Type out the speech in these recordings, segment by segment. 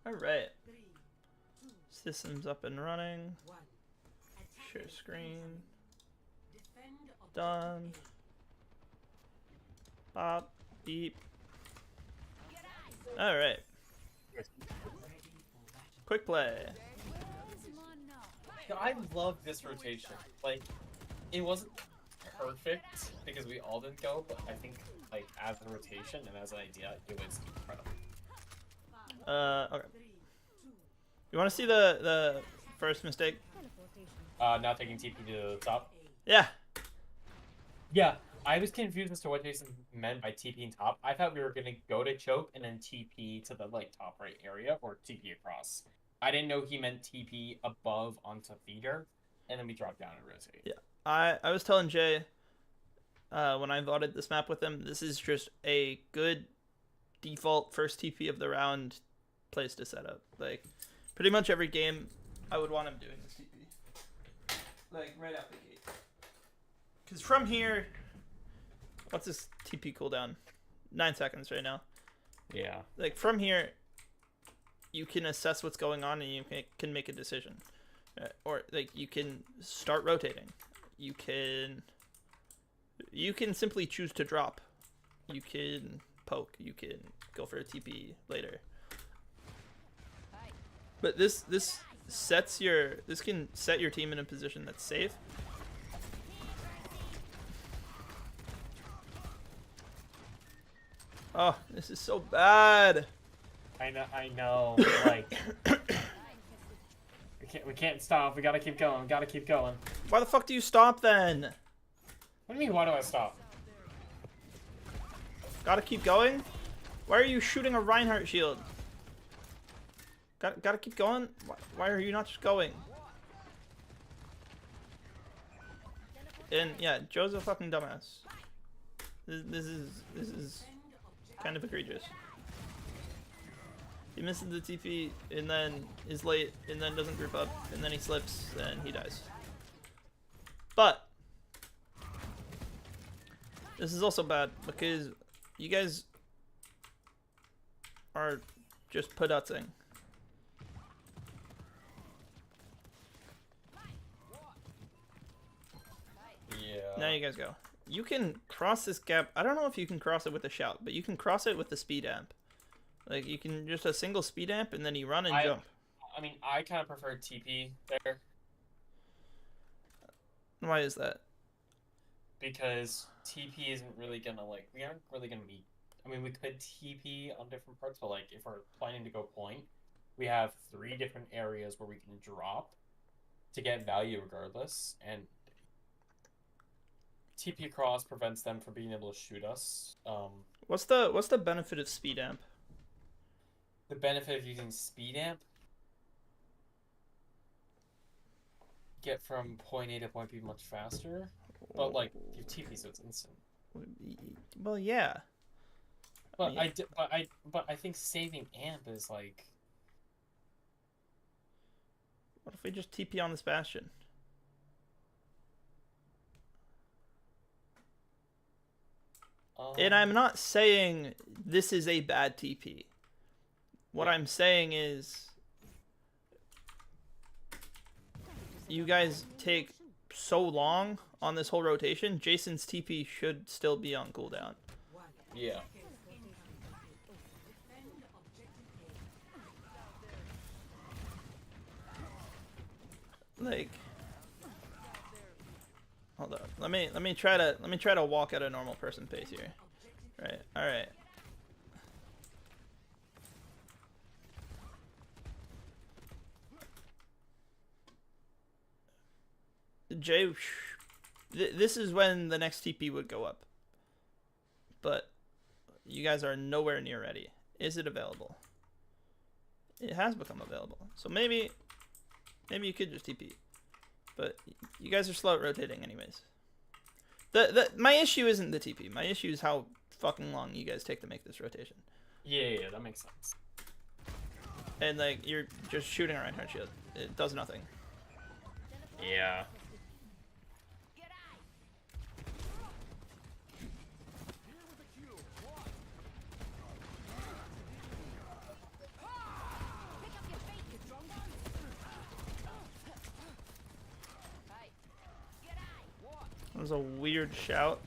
Alright. Systems up and running. Share screen. Done. Pop. Beep. Alright. Quick play. I love this rotation. Like, it wasn't perfect because we all didn't go, but I think, like, as a rotation and as an idea, it was incredible. Okay. You want to see the first mistake? Not taking TP to the top. Yeah. Yeah, I was confused as to what Jason meant by TP and top. I thought we were gonna go to choke and then TP to the like top right area or TP across. I didn't know he meant TP above onto feeder, and then we drop down and rotate. Yeah. I was telling Jay when I voted this map with him, this is just a good default first TP of the round place to set up. Like, pretty much every game, I would want him doing this TP. Like, right out the gate. Because from here, what's this TP cooldown? 9 seconds right now. Yeah. Like, from here, you can assess what's going on and you can make a decision. Or, like, you can start rotating. You can simply choose to drop. You can poke. You can go for a TP later. But this can set your team in a position that's safe. Oh, this is so bad. I know. Like, we can't stop. We gotta keep going. Gotta keep going. Why the fuck do you stop then? What do you mean? Why do I stop? Gotta keep going? Why are you shooting a Reinhardt shield? Gotta keep going? Why are you not just going? And yeah, Joe's a fucking dumbass. This is kind of egregious. He misses the TP and then is late and then doesn't group up and then he slips and he dies. But this is also bad because you guys are just pudutzing. Yeah. Now you guys go. You can cross this gap. I don't know if you can cross it with a shout, but you can cross it with the speed amp. Like, you can just a single speed amp and then you run and jump. I mean, I kind of prefer TP there. Why is that? Because TP isn't really gonna, like, we aren't really gonna be, I mean, we could TP on different parts, but, like, if we're planning to go point, we have 3 different areas where we can drop to get value regardless, and TP across prevents them from being able to shoot us. What's the benefit of speed amp? The benefit of using speed amp, get from point A to point B much faster, but like your TP, so it's instant. Well, yeah. But I think saving amp is like. What if we just TP on this bastion? And I'm not saying this is a bad TP. What I'm saying is you guys take so long on this whole rotation, Jason's TP should still be on cooldown. Yeah. Like, hold up. Let me try to walk at a normal person pace here. Right. All right. Jay, this is when the next TP would go up. But you guys are nowhere near ready. Is it available? It has become available. So maybe you could just TP. But you guys are slow at rotating anyways. My issue isn't the TP. My issue is how fucking long you guys take to make this rotation. Yeah, that makes sense. And like, you're just shooting a Reinhardt shield. It does nothing. Yeah. was a weird shout.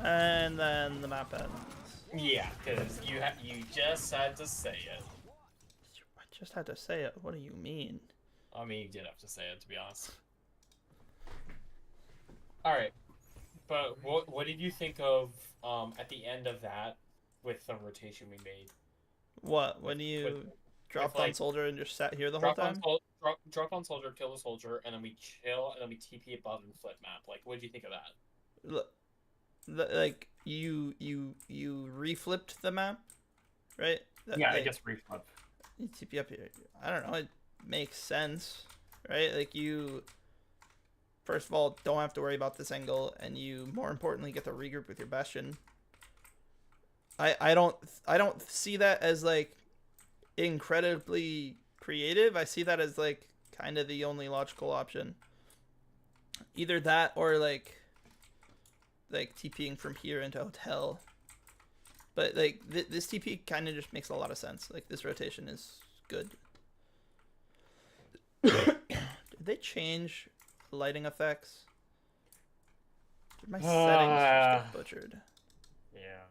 And then the map ends. Yeah, because you just had to say it. I just had to say it. What do you mean? I mean, you did have to say it, to be honest. All right, but what did you think of at the end of that with the rotation we made? What? When you dropped on soldier and just sat here the whole time? Drop on soldier, kill the soldier, and then we chill, and then we TP above and flip map. Like, what did you think of that? Look, like you reflipped the map, right? Yeah, I guess reflip. You TP up here. I don't know. It makes sense, right? Like you, first of all, don't have to worry about this angle, and you, more importantly, get to regroup with your Bastion. I don't see that as like incredibly creative. I see that as like kind of the only logical option. Either that or like TPing from here into hotel. But like this TP kind of just makes a lot of sense. Like this rotation is good. Did they change lighting effects? Did my settings just get butchered? Yeah.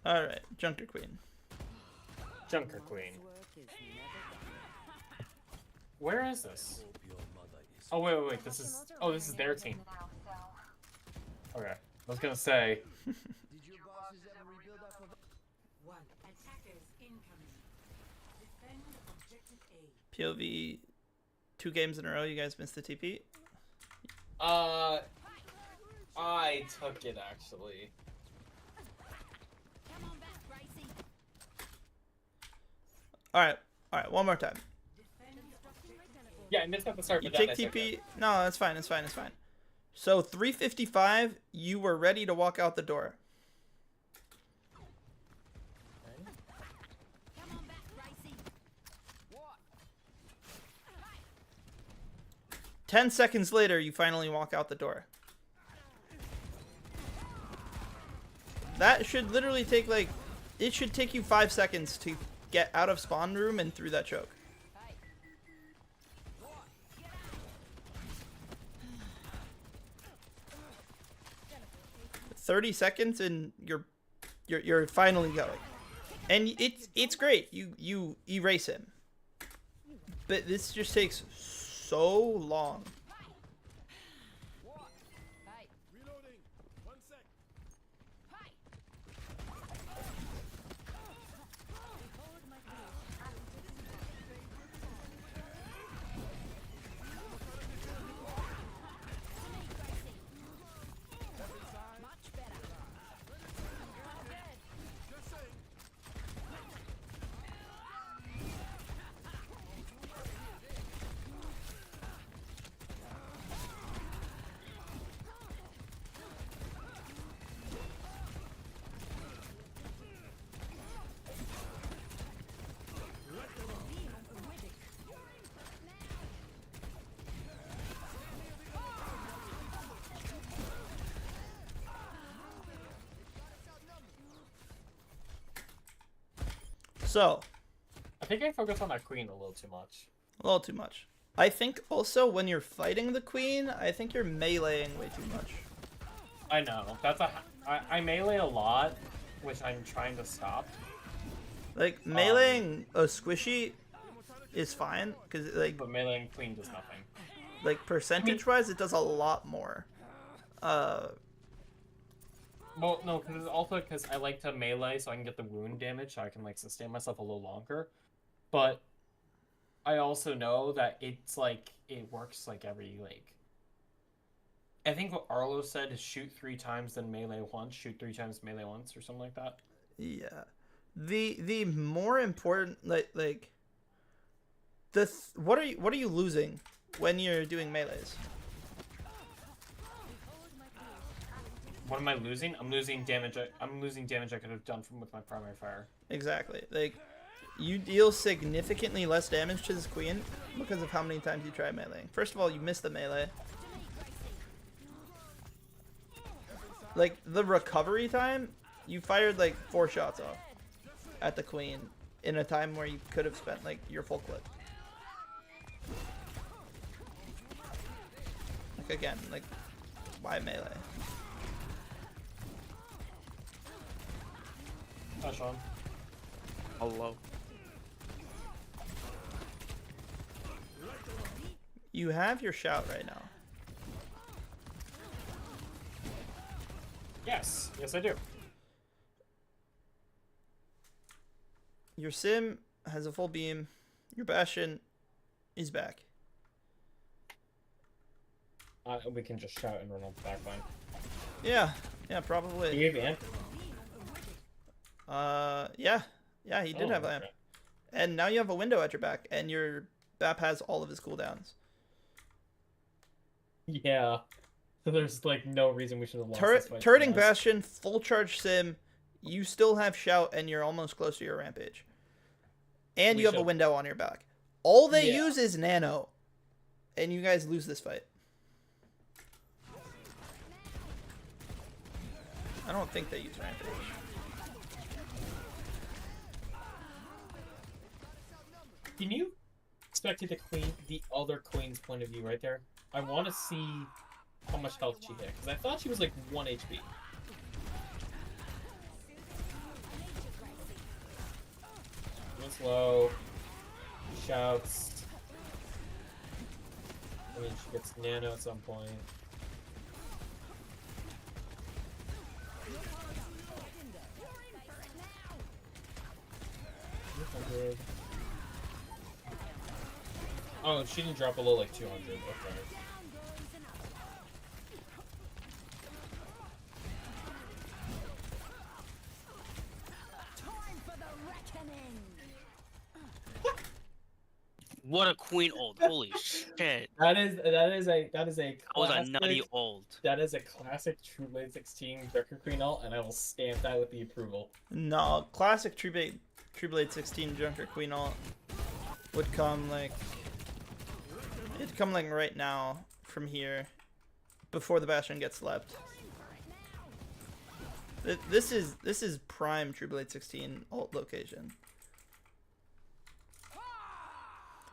All right, Junker Queen. Junker Queen. Where is this? Oh wait. This is their team. Okay, I was gonna say. POV, 2 games in a row. You guys missed the TP. I took it actually. All right, one more time. Yeah, I missed at the start. You take TP. No, that's fine. It's fine. So 3:55, you were ready to walk out the door. Okay. 10 seconds later, you finally walk out the door. That should literally take like, it should take you 5 seconds to get out of spawn room and through that choke. 30 seconds and you're finally going, and it's great. You erase him, but this just takes so long. So, I think I focused on that queen a little too much. A little too much. I think also when you're fighting the queen, I think you're meleeing way too much. I know. I melee a lot, which I'm trying to stop. Like meleeing a squishy is fine because But meleeing queen does nothing. like percentage wise, it does a lot more. Well, no, because also because I like to melee so I can get the wound damage so I can like sustain myself a little longer. But I also know that it's like it works like every like. I think what Arlo said is shoot 3 times then melee once, shoot 3 times melee once, or something like that. Yeah, the more important like the what are you losing when you're doing melees? What am I losing? I'm losing damage. I'm losing damage I could have done with my primary fire. Exactly. Like you deal significantly less damage to this queen because of how many times you try meleeing. First of all, you miss the melee. Like the recovery time, you fired like 4 shots off at the queen in a time where you could have spent like your full clip. Like again, like why melee? Touch on. Hello. You have your shout right now. Yes, yes I do. Your sim has a full beam. Your bastion is back. We can just shout and run on the backline. Yeah, You probably. gave amp? Yeah, he did have lamp. Okay. And now you have a window at your back, and your BAP has all of his cooldowns. Yeah. So there's like no reason we should have lost this fight. Turreting bastion, full charge sim. You still have shout, and you're almost close to your rampage. And you have a window on your back. All they use is nano, and you guys lose this fight. I don't think they use rampage. Can you spectate the other queen's point of view right there? I want to see how much health she hit, because I thought she was like 1 HP. It's low. She shouts. I mean, she gets nano at some point. Oh, she didn't drop below like 200. Okay. What a queen ult! Holy shit! That is a That was a nutty ult. That is a classic True Blade 16 Joker Queen ult, and I will stamp that with the approval. No, classic True Blade 16 Junker Queen ult would come like it'd come like right now from here before the Bastion gets slept. This is prime True Blade 16 ult location.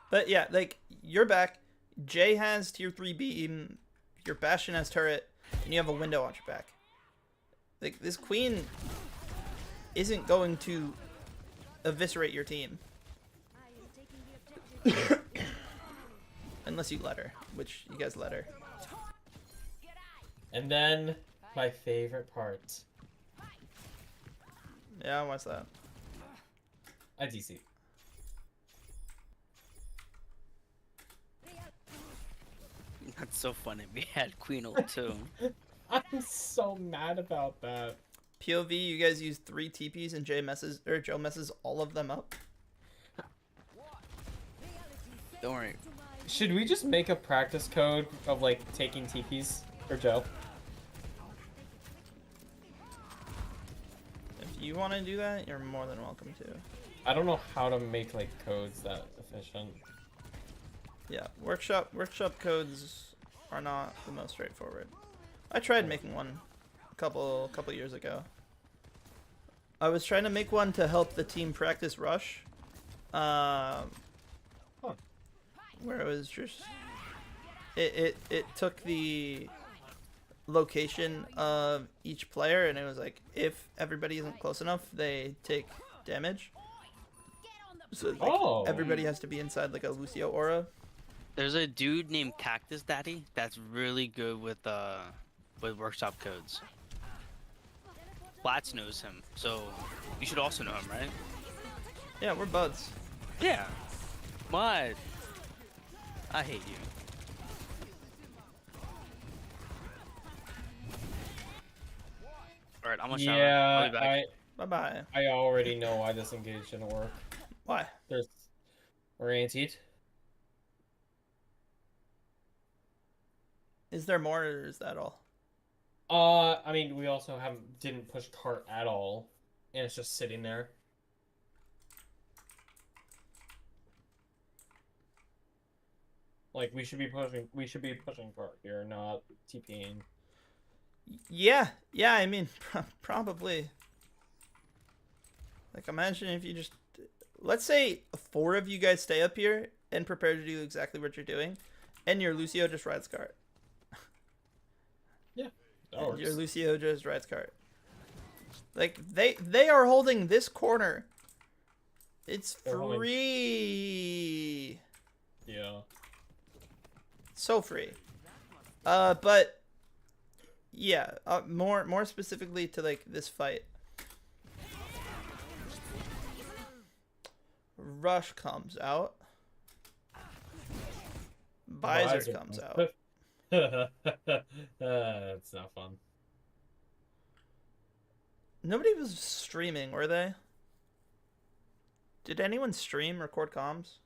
But yeah, like you're back. Jay has tier 3 beam. Your Bastion has turret, and you have a window on your back. Like this queen isn't going to eviscerate your team unless you let her, which you guys let her. And then my favorite part. Yeah, what's that? I DC. That's so funny. We had queen ult too. I'm so mad about that. POV, you guys use 3 TPs and Joe messes all of them up. Don't worry. Should we just make a practice code of like taking TPs for Joe? If you want to do that, you're more than welcome to. I don't know how to make like codes that efficient. Yeah, workshop codes are not the most straightforward. I tried making one a couple years ago. I was trying to make one to help the team practice rush. where it was just it took the location of each player, and it was like if everybody isn't close enough, they take damage. So like everybody has to be inside like a Lucio aura. There's a dude named Cactus Daddy that's really good with workshop codes. Flats knows him, so you should also know him, right? Yeah, we're buds. Yeah. What? I hate you. Alright, I'm gonna shower. I'll be back. Yeah, Bye bye. I already know why this engage didn't work. Why? We're antied. Is there more, or is that all? I mean, we also didn't push cart at all, and it's just sitting there. Like we should be pushing cart here, not TPing. Yeah, I mean, probably. Like, imagine if you just... Let's say 4 of you guys stay up here and prepare to do exactly what you're doing, and your Lucio just rides cart. Yeah, that works. Your Lucio just rides cart. Like, they are holding this corner. It's free. Yeah. So free. But... Yeah, more specifically to like this fight. Rush comes out. Visor comes out. That's not fun. Nobody was streaming, were they? Did anyone stream record comms?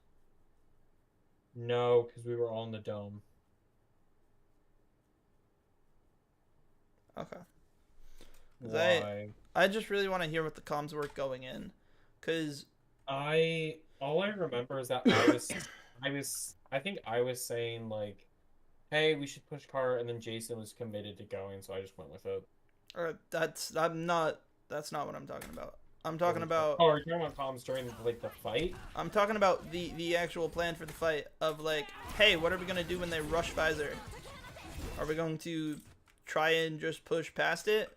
No, because we were all in the dome. Okay. Why? I just really want to hear what the comms were going in, cause all I remember is that I think I was saying like, hey, we should push cart, and then Jason was committed to going, so I just went with it. That's not what I'm talking about. I'm talking about. Oh, are you talking about comms during like the fight? I'm talking about the actual plan for the fight of like, hey, what are we gonna do when they rush Visor? Are we going to try and just push past it,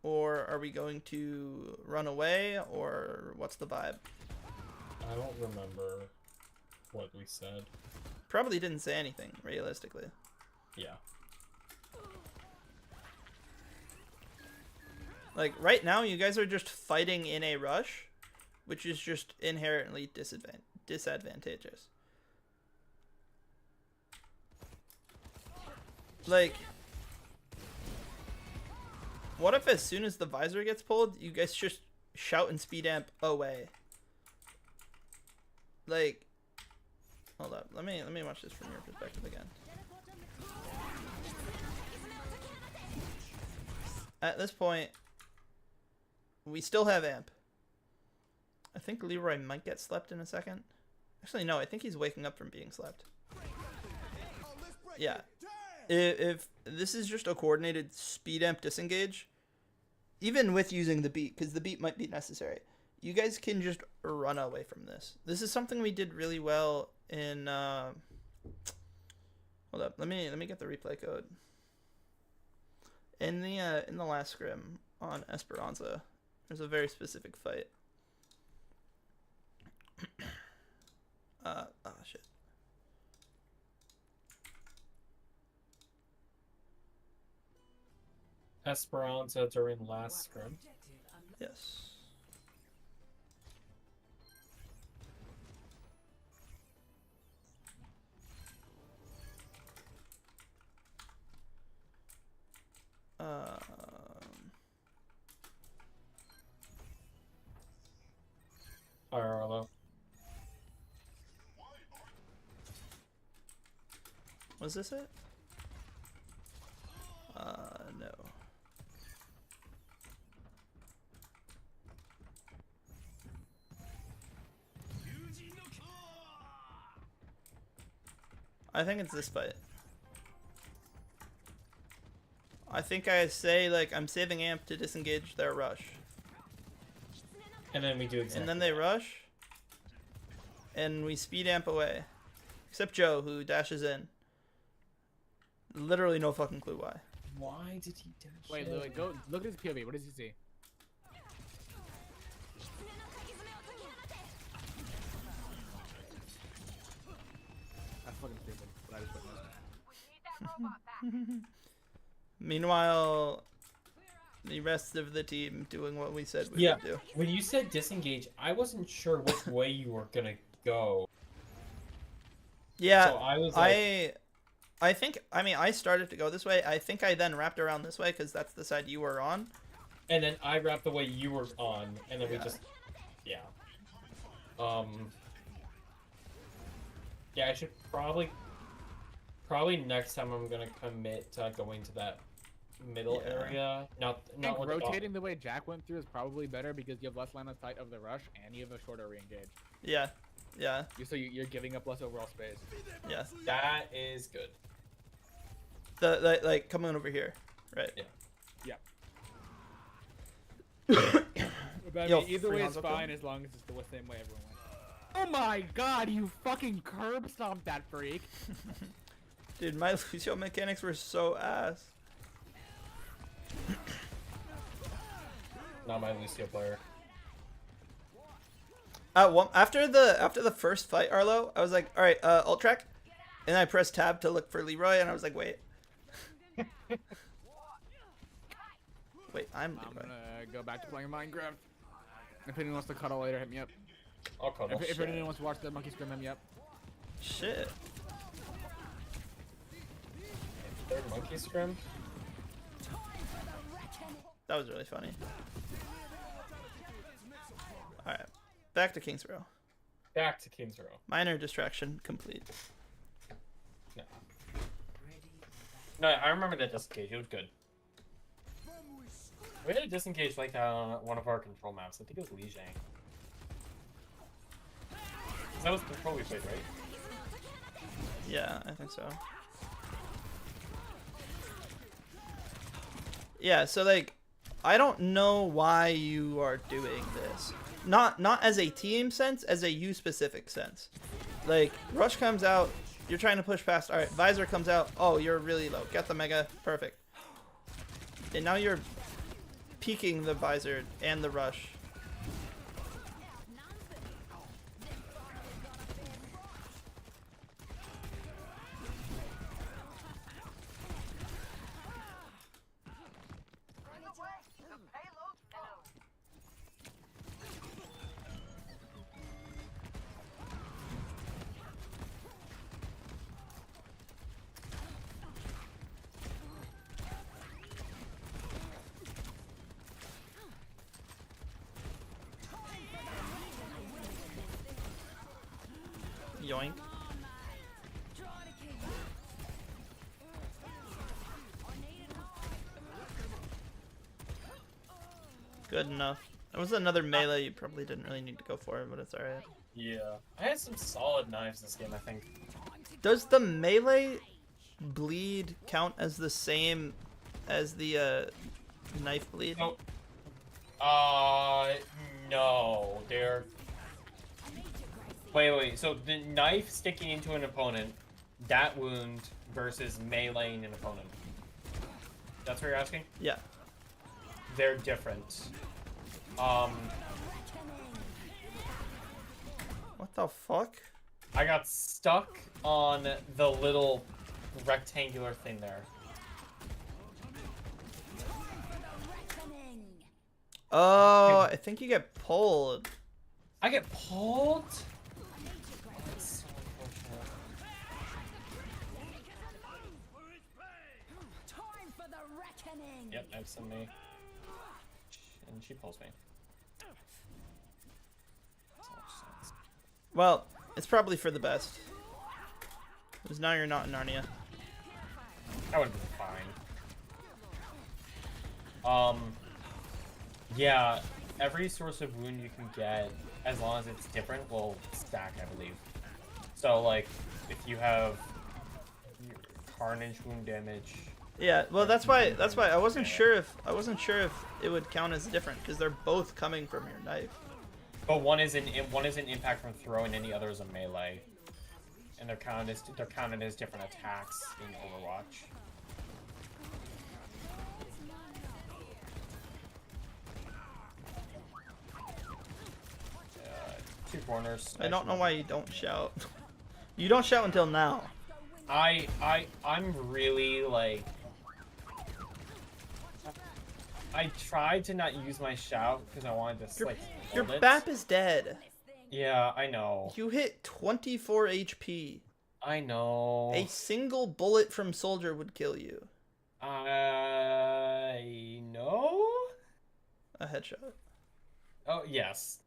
or are we going to run away, or what's the vibe? I don't remember what we said. Probably didn't say anything, realistically. Yeah. Like right now you guys are just fighting in a rush, which is just inherently disadvantageous. Like, what if as soon as the visor gets pulled, you guys just shout and speed amp away? Like, hold up. Let me watch this from your perspective again. At this point, we still have amp. I think Leroy might get slept in a second. Actually, no. I think he's waking up from being slept. Yeah. If this is just a coordinated speed amp disengage, even with using the beat, because the beat might be necessary, you guys can just run away from this. This is something we did really well in. Hold up, let me get the replay code. In the last scrim on Esperanza, there's a very specific fight. Oh shit. Esperanza during last scrim. Yes. Arlo. Was this it? No. I think it's this fight. I think I say, like, I'm saving amp to disengage their rush. And then we do exactly. And then they rush. And we speed amp away. except Joe, who dashes in. Literally no fucking clue why. Why did he dash? Wait, Louis, go look at his POV. What does he see? That's fucking stupid. But I just witnessed. Meanwhile, the rest of the team doing what we said we Yeah. would do. When you said disengage, I wasn't sure which way you were gonna go. Yeah, So I was like, I think, I mean, I started to go this way. I think I then wrapped around this way because that's the side you were on. and then I wrapped the way you were on, and then we Yeah. just, yeah. Yeah, I should probably next time I'm gonna commit to going to that middle Yeah. area. Not I think with the rotating the way Jack went through is probably better because you have less line of sight of the rush and you have a shorter re-engage. Yeah, yeah, So you're giving up less overall space. yeah. That is good. The like coming over here, right? Yeah. But I Yo, mean, either way Freon's is okay? fine as long as it's the same way everyone went. Oh my god, you fucking curb stomped that freak! Dude, my Lucio mechanics were so ass. Not my Lucio player. After the first fight, Arlo, I was like, all right, ult track, and I pressed tab to look for Leroy, and I was like, wait, I'm I'm Leroy. gonna go back to playing Minecraft. If anyone wants to cuddle later, hit me up. I'll cuddle. If anyone wants to watch the monkey scream, hit me up. Shit. Third monkey scrim. That was really funny. All right, back to Kings Row. Back to Kings Row. Minor distraction complete. No, I remember that disengage. It was good. We had a disengage like that on one of our control maps. I think it was Lijiang. That was the control we played, right? Yeah, I think so. Yeah, so like, I don't know why you are doing this. Not as a team sense, as a you specific sense. Like, Rush comes out, you're trying to push past. All right, Visor comes out. Oh, you're really low. Get the Mega, perfect. And now you're peeking the Visor and the Rush. Yoink. Good enough. That was another melee you probably didn't really need to go for, but it's alright. Yeah. I had some solid knives this game, I think. Does the melee bleed count as the same as the knife bleed? Oh. No. They're... Wait. So the knife sticking into an opponent, that wound versus meleeing an opponent. That's what you're asking? Yeah. They're different. What the fuck? I got stuck on the little rectangular thing there. Oh, I think you get pulled. I get pulled? That's so unfortunate. Yep, that's on me. And she pulls me. Well, it's probably for the best. Because now you're not in Narnia. That would have been fine. Yeah, every source of wound you can get, as long as it's different, will stack, I believe. So, like, if you have carnage wound damage. Yeah, well that's why I wasn't sure if it would count as different because they're both coming from your knife. But one is an impact from throw, and any other is a melee. and they're counted as different attacks in Overwatch. Two corners. I don't know why you don't shout. You don't shout until now. I'm really like. I tried to not use my shout because I wanted to like. Your hold it. BAP is dead. Yeah, I know. You hit 24 HP. I know. A single bullet from Soldier would kill you. I know. A headshot. Oh yes.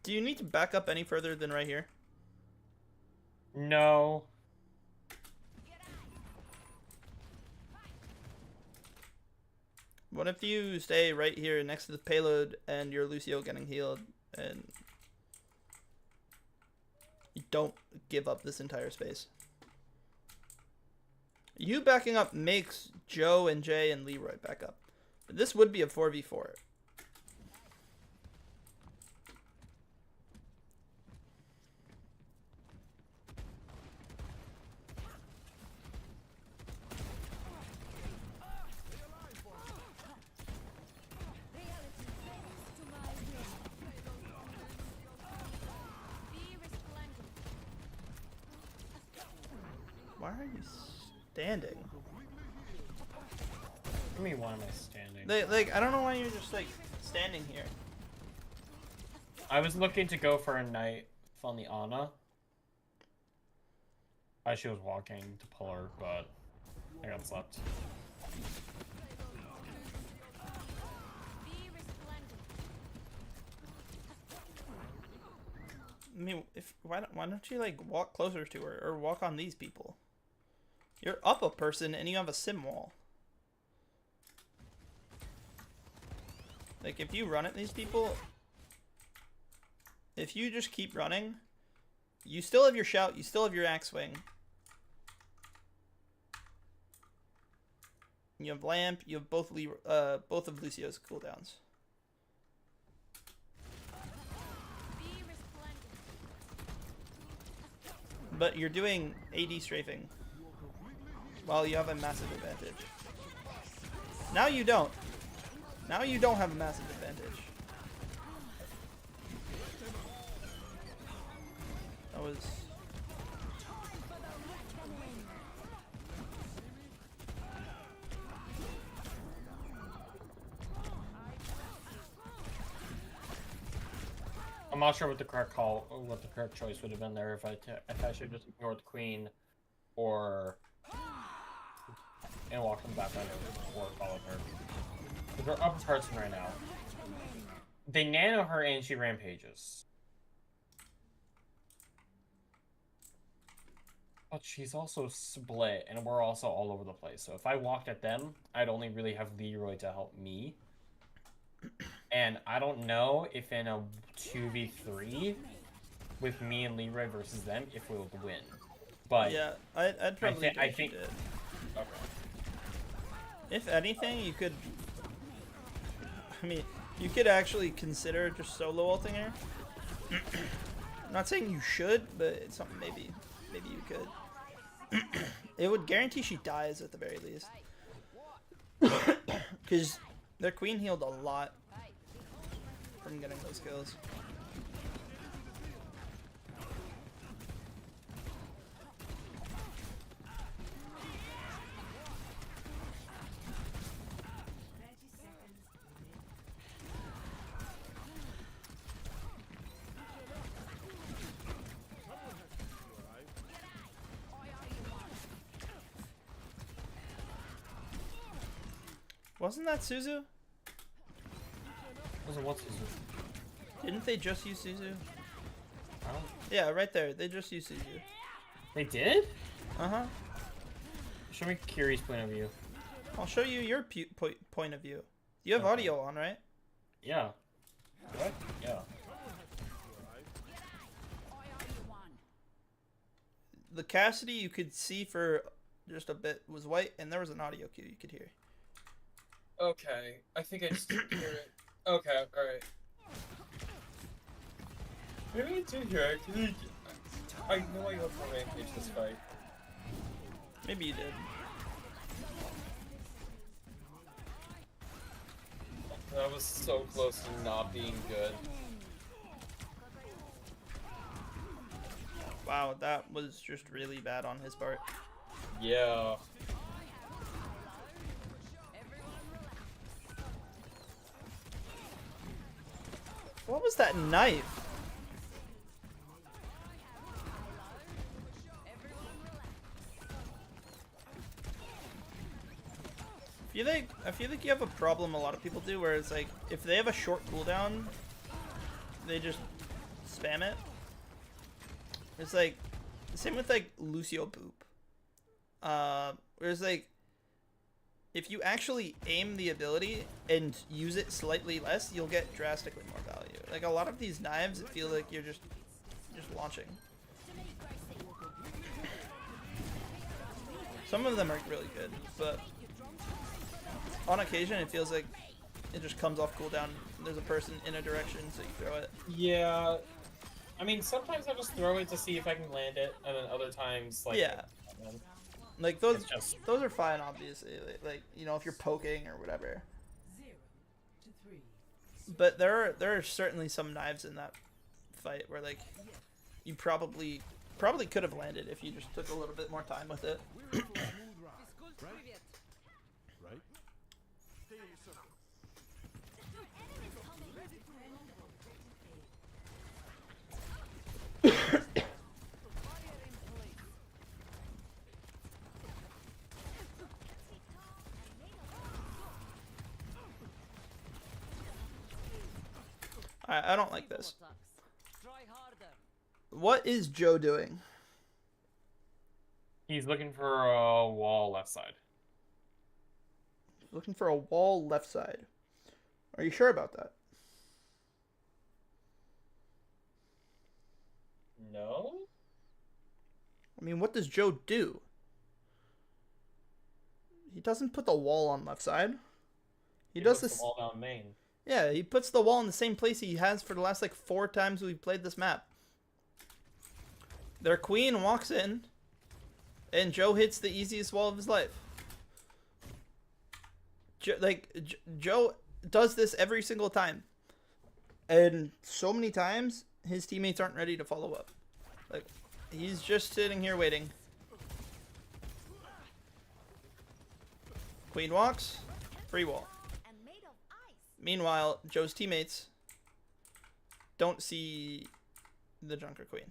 Do you need to back up any further than right here? No. What if you stay right here next to the payload and you're Lucio getting healed and you don't give up this entire space? You backing up makes Joe and Jay and Leroy back up. But this would be a 4v4. Why are you standing? I mean, why am I standing? Like, I don't know why you're just like standing here. I was looking to go for a knife on the Ana. As she was walking to pull her, but I got slept. I mean, why don't you like walk closer to her or walk on these people? You're up a person and you have a sim wall. Like if you run at these people, if you just keep running, you still have your shout, you still have your axe swing. You have lamp, you have both of Lucio's cooldowns. But you're doing AD strafing while you have a massive advantage. Now you don't. Now you don't have a massive advantage. That was... I'm not sure what the correct choice would have been there if I should just ignore the queen, or and walk them back under, or follow her. They're up person right now. They nano her and she rampages. But she's also split, and we're also all over the place. So if I walked at them, I'd only really have Leroy to help me. And I don't know if in a 2v3 with me and Leroy versus them, if we'll win. But yeah, I'd probably I think. did. Okay. If anything, you could... I mean, you could actually consider just solo ulting her. I'm not saying you should, but it's something maybe you could. It would guarantee she dies at the very least. Because their queen healed a lot from getting those kills. Wasn't that Suzu? Was it what Suzu? Didn't they just use Suzu? I don't... Yeah, right there. They just used Suzu. They did? Uh-huh. Show me Kiri's point of view. I'll show you your point of view. You have Okay. audio on, right? Yeah. What? Yeah. The Cassidy you could see for just a bit was white, and there was an audio cue you could hear. Okay, I think I just didn't hear it. Okay, alright. Maybe I did hear it. I know I went for Rampage this fight. Maybe you did. That was so close to not being good. Wow, that was just really bad on his part. Yeah. What was that knife? I feel like you have a problem a lot of people do where it's like if they have a short cooldown, they just spam it. It's like same with like Lucio Boop. Whereas like if you actually aim the ability and use it slightly less, you'll get drastically more value. Like a lot of these knives, it feels like you're just launching. Some of them are really good, but on occasion it feels like it just comes off cooldown. There's a person in a direction, so you throw it. Yeah. I mean, sometimes I just throw it to see if I can land it, and then other times, like, Yeah. Like those it's just... those are fine, obviously. Like you know, if you're poking or whatever. But there are certainly some knives in that fight where like you probably could have landed if you just took a little bit more time with it. I don't like this. What is Joe doing? He's looking for a wall left side. Looking for a wall left side. Are you sure about that? No? I mean, what does Joe do? He doesn't put the wall on left side. He does puts this. the wall down main. Yeah, he puts the wall in the same place he has for the last like 4 times we've played this map. Their queen walks in, and Joe hits the easiest wall of his life. Joe does this every single time, and so many times his teammates aren't ready to follow up. Like, he's just sitting here waiting. Queen walks, free wall. Meanwhile, Joe's teammates don't see the Junker Queen.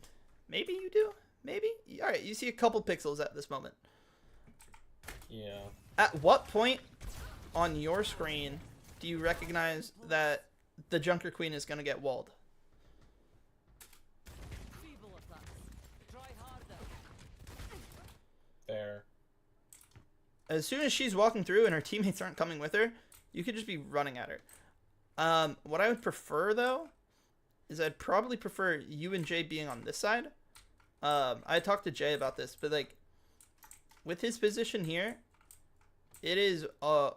Maybe you do? Maybe? Alright, you see a couple pixels at this moment. Yeah. At what point on your screen do you recognize that the Junker Queen is going to get walled? Fair. As soon as she's walking through and her teammates aren't coming with her, you could just be running at her. What I would prefer, though, is I'd probably prefer you and Jay being on this side. I talked to Jay about this, but, like, with his position here, it is a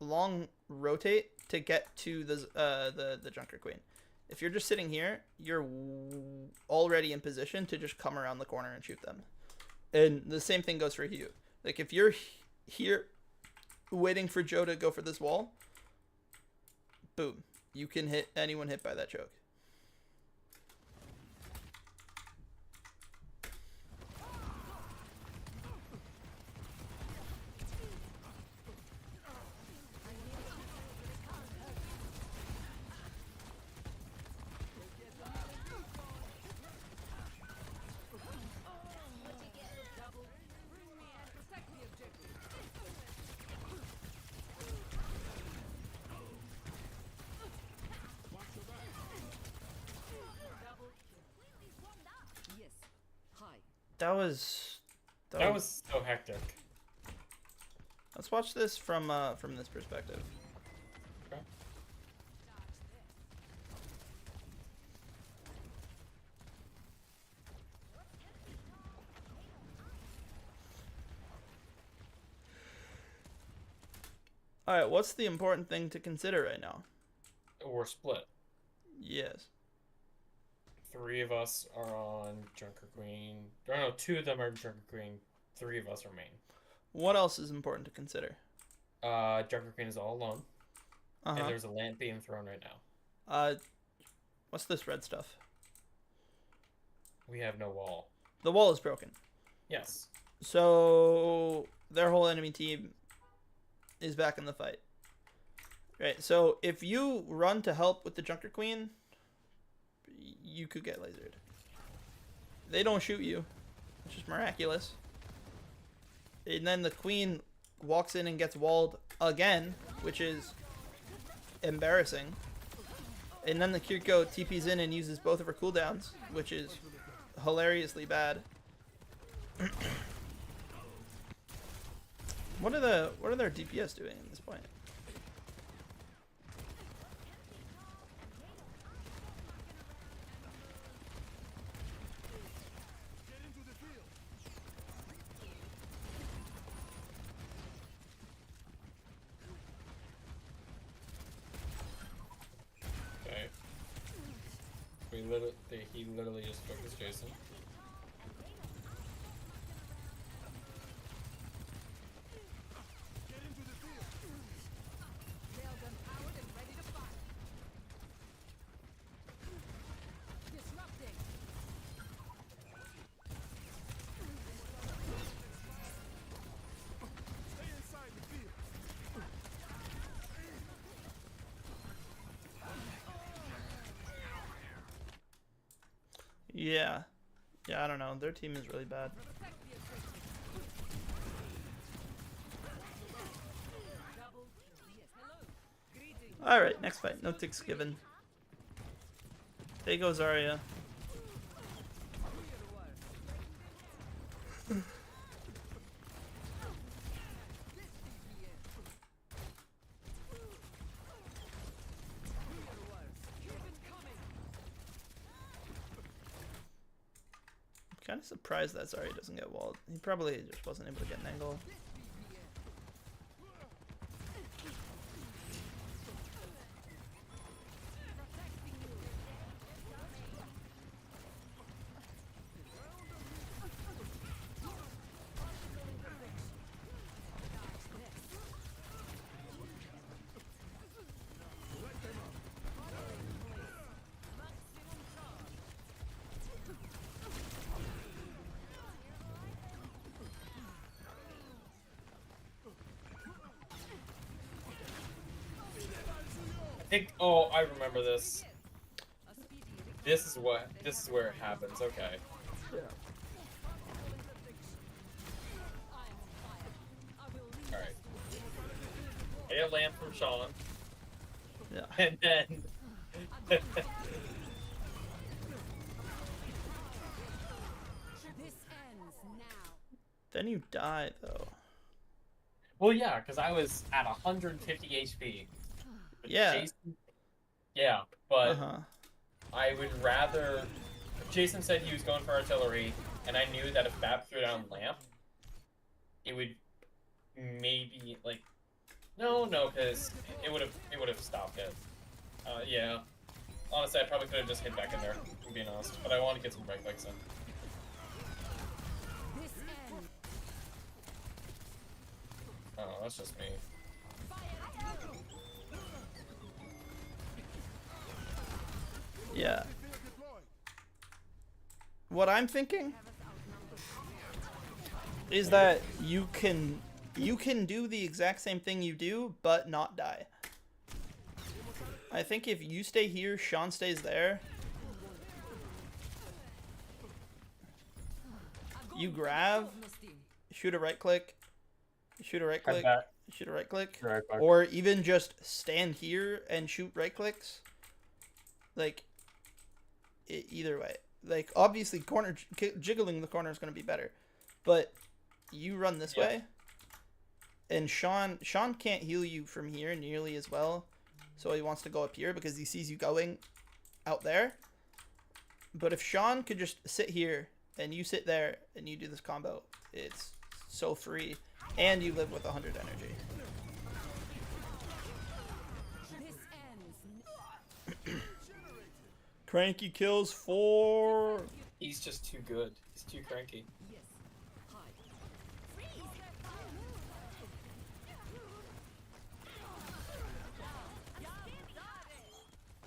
long rotate to get to the Junker Queen. If you're just sitting here, you're already in position to just come around the corner and shoot them. And the same thing goes for you. Like, if you're here waiting for Joe to go for this wall, boom, you can hit anyone hit by that choke. That was so hectic. Let's watch this from this perspective. Okay. Alright, what's the important thing to consider right now? We're split. Yes. 3 of us are on Junker Queen. Or no, 2 of them are Junker Queen. 3 of us are main. What else is important to consider? Junker Queen is all alone. And Uh-huh. there's a lamp being thrown right now. What's this red stuff? We have no wall. The wall is broken. Yes. So their whole enemy team is back in the fight. Right, so if you run to help with the Junker Queen, you could get lasered. They don't shoot you, which is miraculous. And then the Queen walks in and gets walled again, which is embarrassing. And then the Kiriko TP's in and uses both of her cooldowns, which is hilariously bad. What are their DPS doing at this point? Okay. He literally just focused Jason. Yeah. Yeah, I don't know. Their team is really bad. Alright, next fight. No ticks given. There goes Zarya. Kind of surprised that Zarya doesn't get walled. He probably just wasn't able to get an angle. Oh, I remember this. This is where it happens. Okay. Yeah. All right. I get lamp from Sean, Yeah. and then Then you die though. well, yeah, because I was at 150 HP. But Yeah. Jason, yeah, but Uh-huh. I would rather. Jason said he was going for artillery, and I knew that if Bap threw down lamp, it would maybe like. No, because it would have stopped it. Yeah. Honestly, I probably could have just hit back in there, to be honest. But I want to get some right clicks in. Oh, that's just me. Yeah. What I'm thinking is that you can do the exact same thing you do, but not die. I think if you stay here, Sean stays there. You grab, shoot a right click, shoot a right click, shoot a right click, or even just stand here and shoot right clicks. Like, either way. Like, obviously, jiggling the corner is going to be better. But you run this way, and Sean can't heal you from here nearly as well. So he wants to go up here because he sees you going out there. But if Sean could just sit here and you sit there and you do this combo, it's so free. And you live with 100 energy. Cranky kills 4. He's just too good. He's too cranky.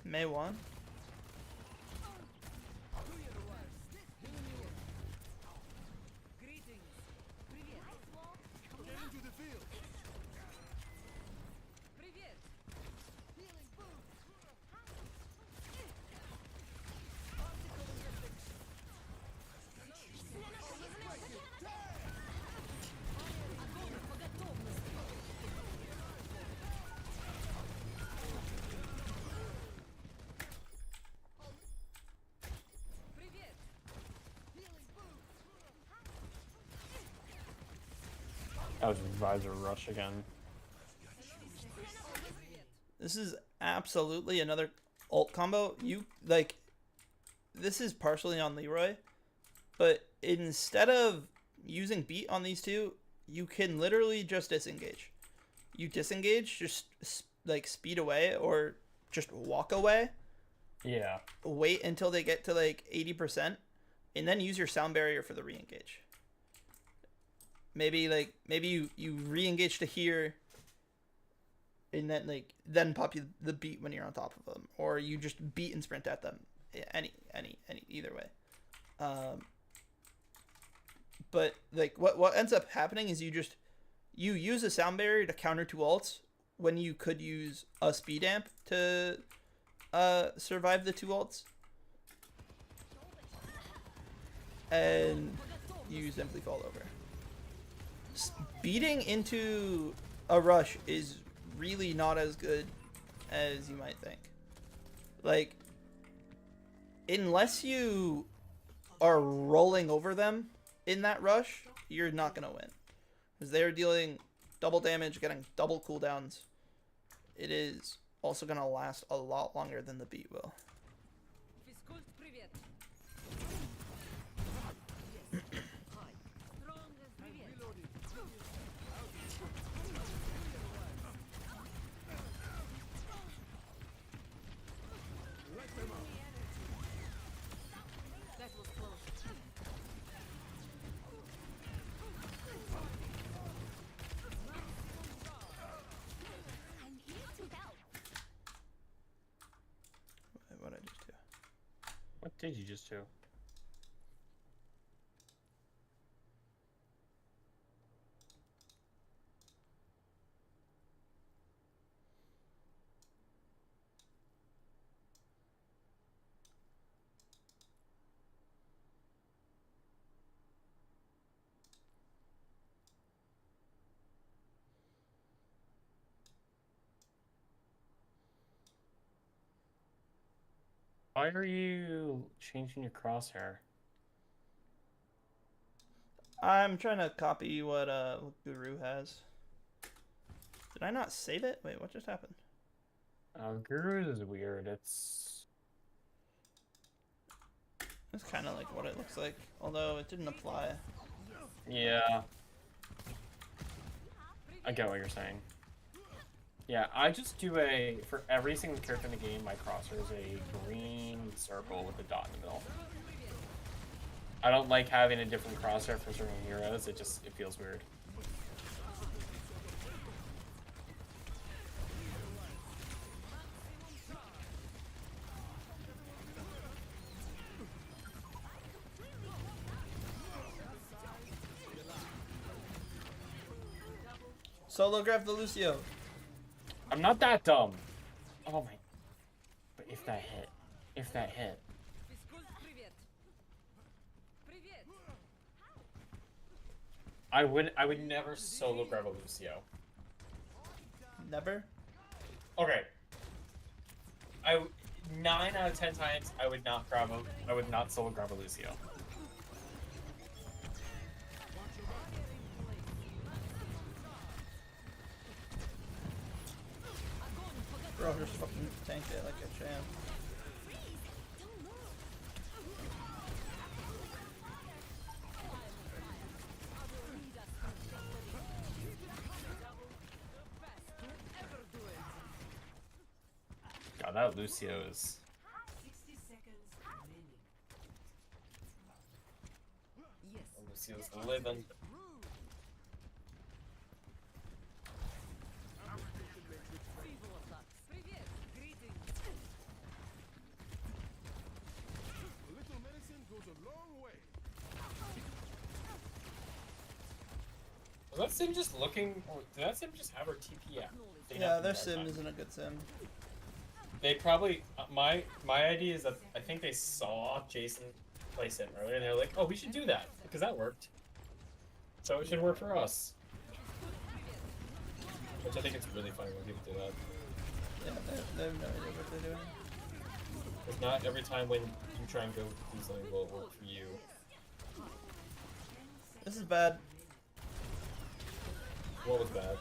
May 1. That was Visor Rush again. This is absolutely another ult combo. You like this is partially on Leroy, but instead of using beat on these two, you can literally just disengage. You disengage, just like speed away or just walk away. Yeah. Wait until they get to like 80%, and then use your sound barrier for the re-engage. Maybe you re-engage to here, and then pop you the beat when you're on top of them, or you just beat and sprint at them. Any either way. But like what ends up happening is you use a sound barrier to counter 2 ults when you could use a speed amp to survive the 2 ults, and you simply fall over. Beating into a rush is really not as good as you might think. Like, unless you are rolling over them in that rush, you're not gonna win, because they're dealing double damage, getting double cooldowns. It is also gonna last a lot longer than the beat will. What I just do? What did you just do? Why are you changing your crosshair? I'm trying to copy what Guru has. Did I not save it? Wait, what just happened? Guru's is weird. It's kind of like what it looks like, although it didn't apply. Yeah. I get what you're saying. Yeah, I just do for every single character in the game, my crosshair is a green circle with a dot in the middle. I don't like having a different crosshair for certain heroes, it feels weird. Solo grab the Lucio. I'm not that dumb. Oh my. But if that hit. If that hit. I would never solo grab a Lucio. Never? Okay. 9 out of 10 times I would not solo grab a Lucio. Bro, just fucking tank it like a champ. God, that Lucio is... steals the living. Was that sim just looking, or did that sim just have her TP out? Yeah, their sim isn't a good sim. They probably, my idea is that I think they saw Jason play sim earlier, and they're like, oh, we should do that, because that worked. So it should work for us. Which I think it's really funny when people do that. Yeah, they have no idea what they're doing. Because not every time when you try and go do something will it work for you. This is bad. What was bad?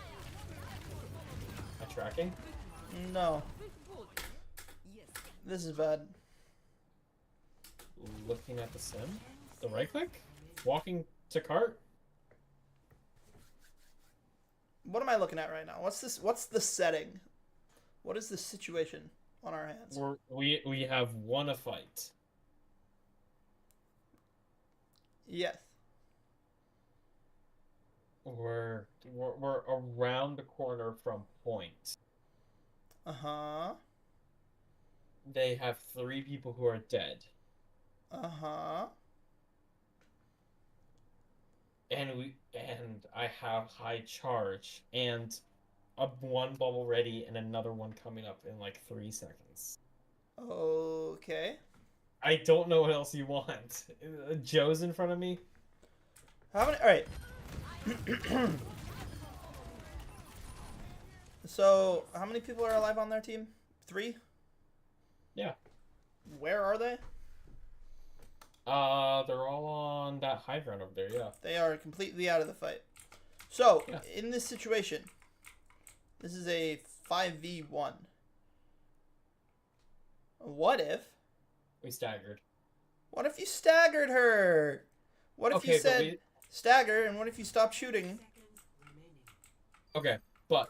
My tracking? No. This is bad. Looking at the sim? The right click? Walking to cart? What am I looking at right now? What's this? What's the setting? What is the situation on our hands? We have won a fight. Yes. We're around the corner from point. Uh-huh. They have 3 people who are dead. Uh-huh. And I have high charge and one bubble ready and another one coming up in like 3 seconds. Okay. I don't know what else you want. Joe's in front of me. How many? All right. So, how many people are alive on their team? 3? Yeah. Where are they? They're all on that high ground over there, yeah. They are completely out of the fight. So, Yeah. in this situation, this is a 5v1. What if? We staggered. What if you staggered her? What if you Okay, said stagger, and what if you stopped shooting? Okay, but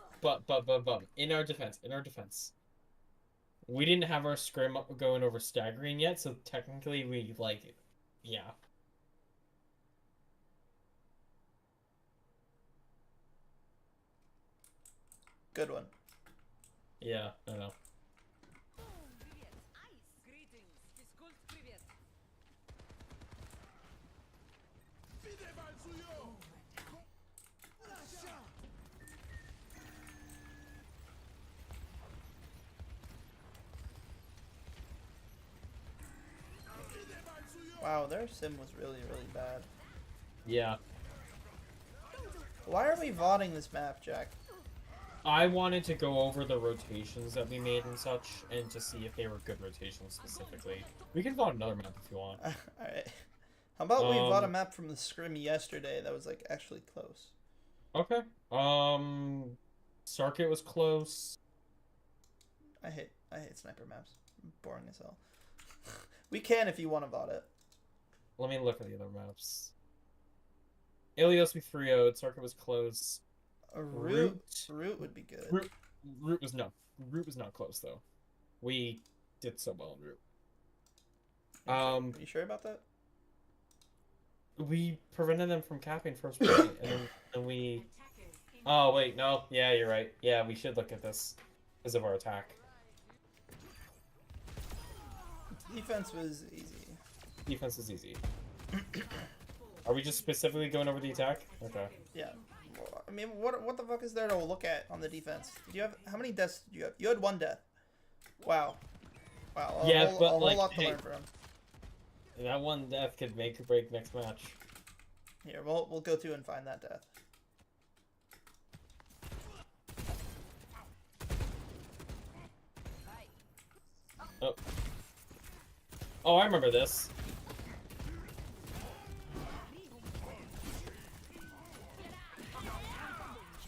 in our defense, we didn't have our scrim up going over staggering yet, so technically we yeah. Good one. Yeah, I know. Wow, their sim was really, really bad. Yeah. Why are we vodding this map, Jack? I wanted to go over the rotations that we made and such, and to see if they were good rotations specifically. We can vote another map if you want. Alright. How about we vote a map from the scrim yesterday that was, like, actually close? Okay. Circuit was close. I hate sniper maps. Boring as hell. We can if you want to vote it. Let me look at the other maps. Ilios we 3-0'd. Circuit was close. A root would be good. Root was not close though. We did so well in Root. Are you sure about that? We prevented them from capping first point, and we. Oh wait, no. Yeah, you're right. Yeah, we should look at this because of our attack. Defense was easy. Defense is easy. Are we just specifically going over the attack? Okay. Yeah. Well, I mean, what the fuck is there to look at on the defense? Did you have how many deaths did you have? You had 1 death. Wow. Wow. Yeah, a but whole like, lot to hey, learn from. that 1 death could make or break next match. Here, we'll go to and find that death. Oh. Oh, I remember this.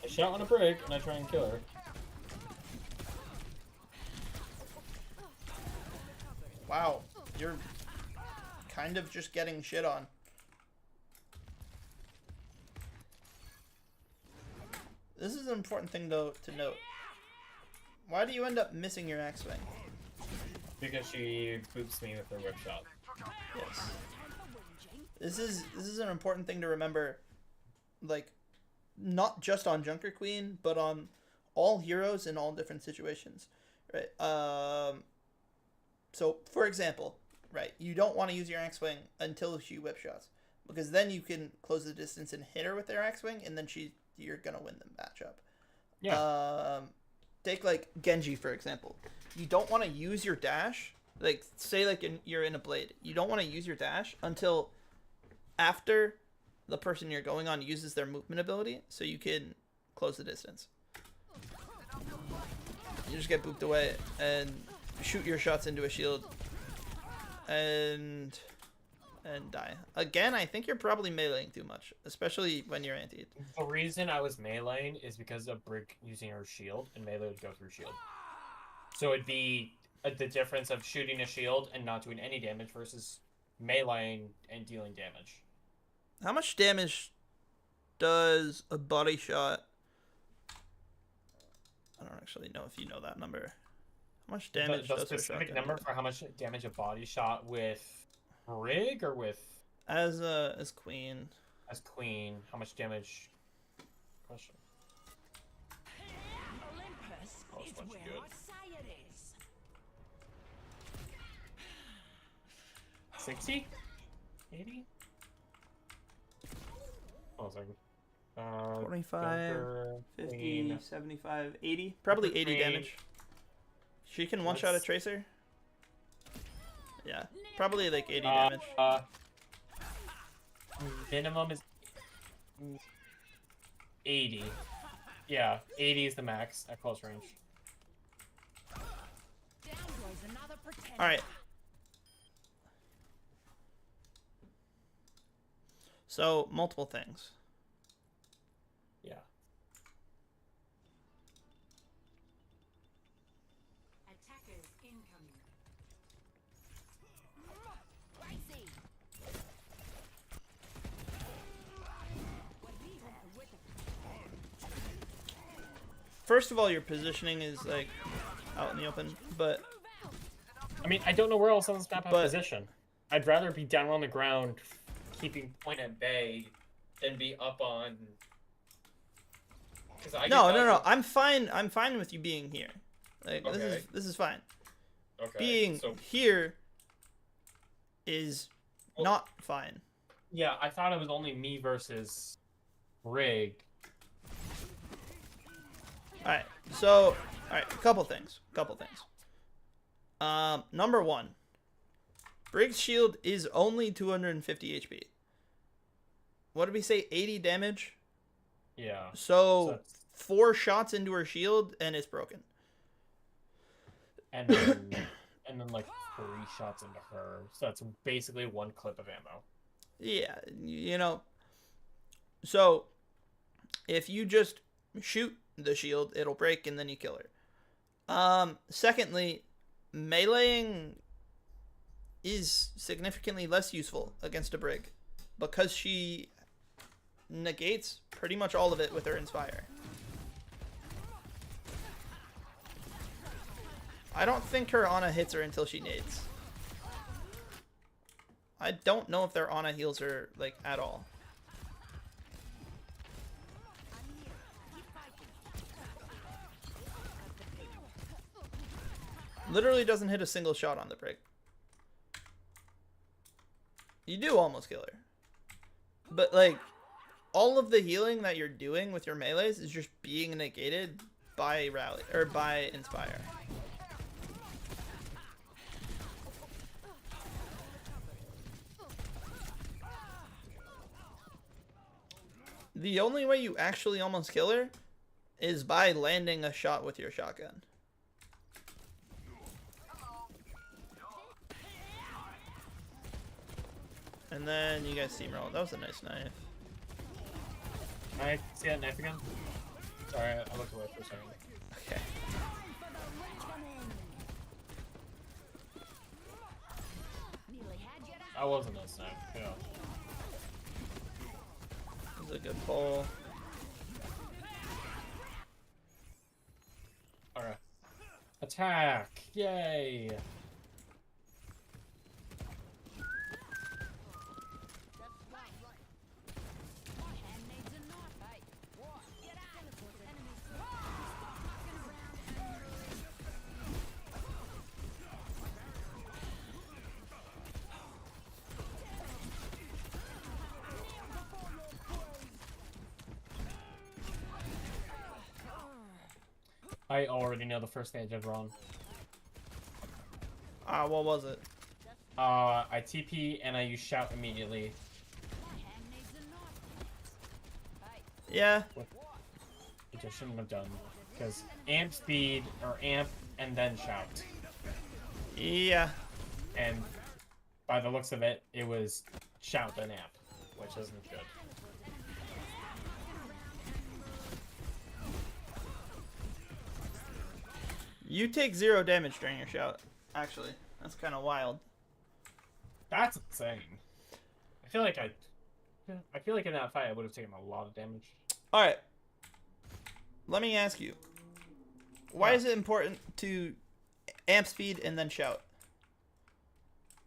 I shot on a brick and I try and kill her. Wow, you're kind of just getting shit on. This is an important thing though to note. Why do you end up missing your axe swing? Because she boops me with her whip shot. Yes. This is an important thing to remember, like, not just on Junker Queen, but on all heroes in all different situations, right? So for example, right, you don't want to use your X-Wing until she whip shots, because then you can close the distance and hit her with their X-Wing, and then you're gonna win the matchup. Yeah. Take like Genji for example. You don't want to use your dash. Like say like you're in a blade. You don't want to use your dash until after the person you're going on uses their movement ability, so you can close the distance. You just get booped away and shoot your shots into a shield and die. Again, I think you're probably meleeing too much, especially when you're antied. The reason I was meleeing is because of Brig using her shield, and melee would go through shield. So it'd be the difference of shooting a shield and not doing any damage versus meleeing and dealing damage. How much damage does a body shot? I don't actually know if you know that number. How much damage The does a specific shotgun number do? for how much damage a body shot with Brig or with As queen? as Queen? How much damage? Question. Olympus Oh, is much where good. I say it is. 60? 80? Oh, a second. 25, Junker, 50, Queen. 75, 80? Probably 80 Queen. damage. She can one-shot a Let's- Tracer? Yeah, probably like 80 Uh, damage. Minimum is 80. Yeah, 80 is the max at close range. Down goes another pretender. Alright. So, multiple things. Yeah. Attackers incoming. Crazy. First of all, your positioning is like out in the open, but I mean, I don't know where else on this map I have But- position. I'd rather be down on the ground, keeping point at bay, than be up on. Because I no. I'm fine with you being here. Like Okay. this is fine. Okay. Being so here is Well- not fine. yeah, I thought it was only me versus Rig. Alright, so a couple things. Number one, Brig's shield is only 250 HP. What did we say? 80 damage? Yeah. So that's- 4 shots into her shield and it's broken. and then like 3 shots into her. So that's basically 1 clip of ammo. Yeah, you know. So if you just shoot the shield, it'll break and then you kill her. Secondly, meleeing is significantly less useful against a Brig because she negates pretty much all of it with her Inspire. I don't think her Ana hits her until she nades. I don't know if their Ana heals her, like, at all. Literally doesn't hit a single shot on the Brig. You do almost kill her. But, like, all of the healing that you're doing with your melees is just being negated by Rally, or by Inspire. The only way you actually almost kill her is by landing a shot with your shotgun. And then you guys steamroll. That was a nice knife. Can I see that knife again? Sorry, I looked away for a second. Okay. Nearly had you That wasn't a knife. Yeah. That was a good pull. Alright. Attack! Yay! I already know the first thing I did wrong. What was it? I TP and I use shout immediately. My hand needs a knife. Hey, Yeah. Which I shouldn't have done. Because amp speed, or amp, and then shout. Yeah. And by the looks of it, it was shout then amp, which isn't good. You take 0 damage during your shout. Actually, that's kind of wild. That's insane. I feel like in that fight I would have taken a lot of damage. All right. Let me ask you. Why Yeah. is it important to amp speed and then shout?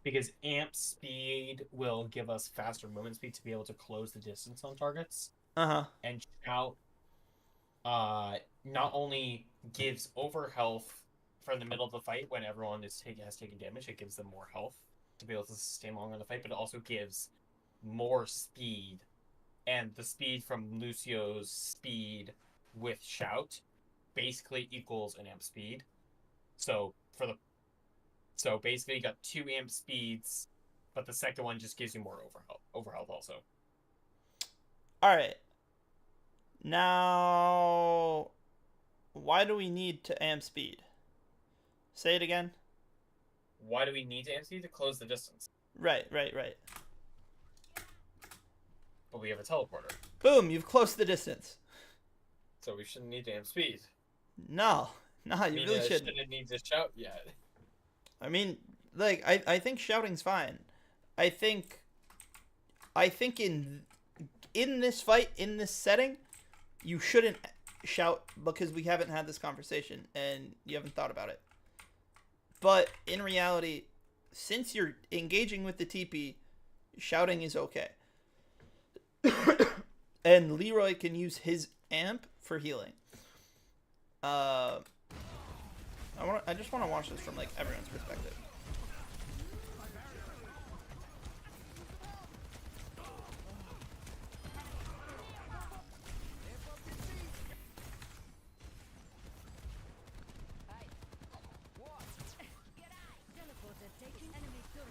Because amp speed will give us faster movement speed to be able to close the distance on targets. Uh-huh. And shout not only gives over health for the middle of the fight when everyone has taken damage, it gives them more health to be able to sustain longer in the fight, but it also gives more speed. And the speed from Lucio's speed with shout basically equals an amp speed. So basically you got 2 amp speeds, but the second one just gives you more overhealth also. All right. Now, why do we need to amp speed? Say it again. Why do we need to amp speed? To close the distance. Right. But we have a teleporter, Boom, you've closed the distance. so we shouldn't need to amp speed. No, you really shouldn't. Shouldn't need to shout yet. I mean, like, I think shouting's fine. I think in this fight, in this setting, you shouldn't shout because we haven't had this conversation and you haven't thought about it. But in reality, since you're engaging with the TP, shouting is okay. And Leroy can use his amp for healing. I just want to watch this from like everyone's perspective. teleporter taking enemy turret.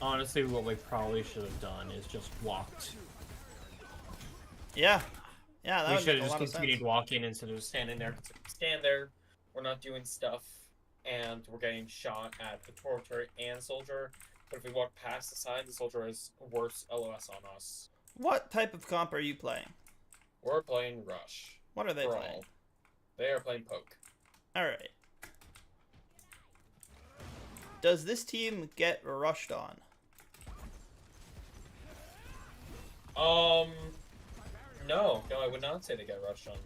Honestly, what we probably should have done is just walked. Yeah, that We would should make have a just lot of continued sense. walking instead of standing there. 'Cause if we stand there, we're not doing stuff, and we're getting shot at the torture and soldier. But if we walk past the side, the soldier has worse LOS on us. What type of comp are you playing? We're playing Rush. What are they For playing? all. They are playing Poke. All right. Does this team get rushed on? No, I would not say they get rushed on.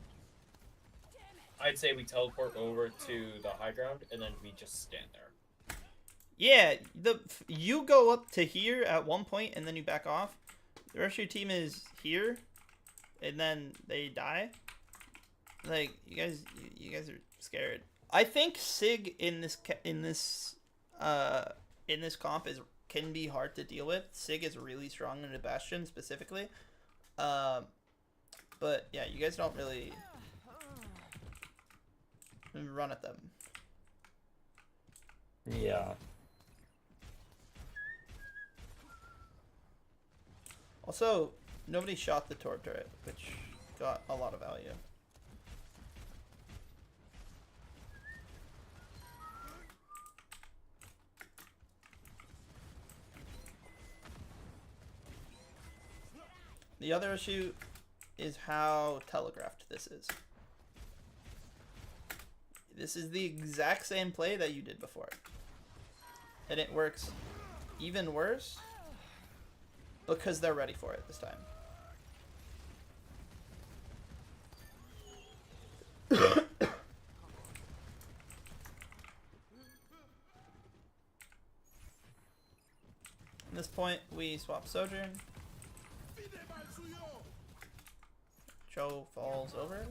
I'd say we teleport over to the high ground and then we just stand there. Yeah, you go up to here at one point and then you back off. The rest of your team is here, and then they die. Like you guys are scared. I think Sig in this comp can be hard to deal with. Sig is really strong in the Bastion specifically. But yeah, you guys don't really run at them. Yeah. Also, nobody shot the Torb turret, which got a lot of value. The other issue is how telegraphed this is. This is the exact same play that you did before. And it works even worse because they're ready for it this time. At this point, we swap Sojourn. Joe falls over.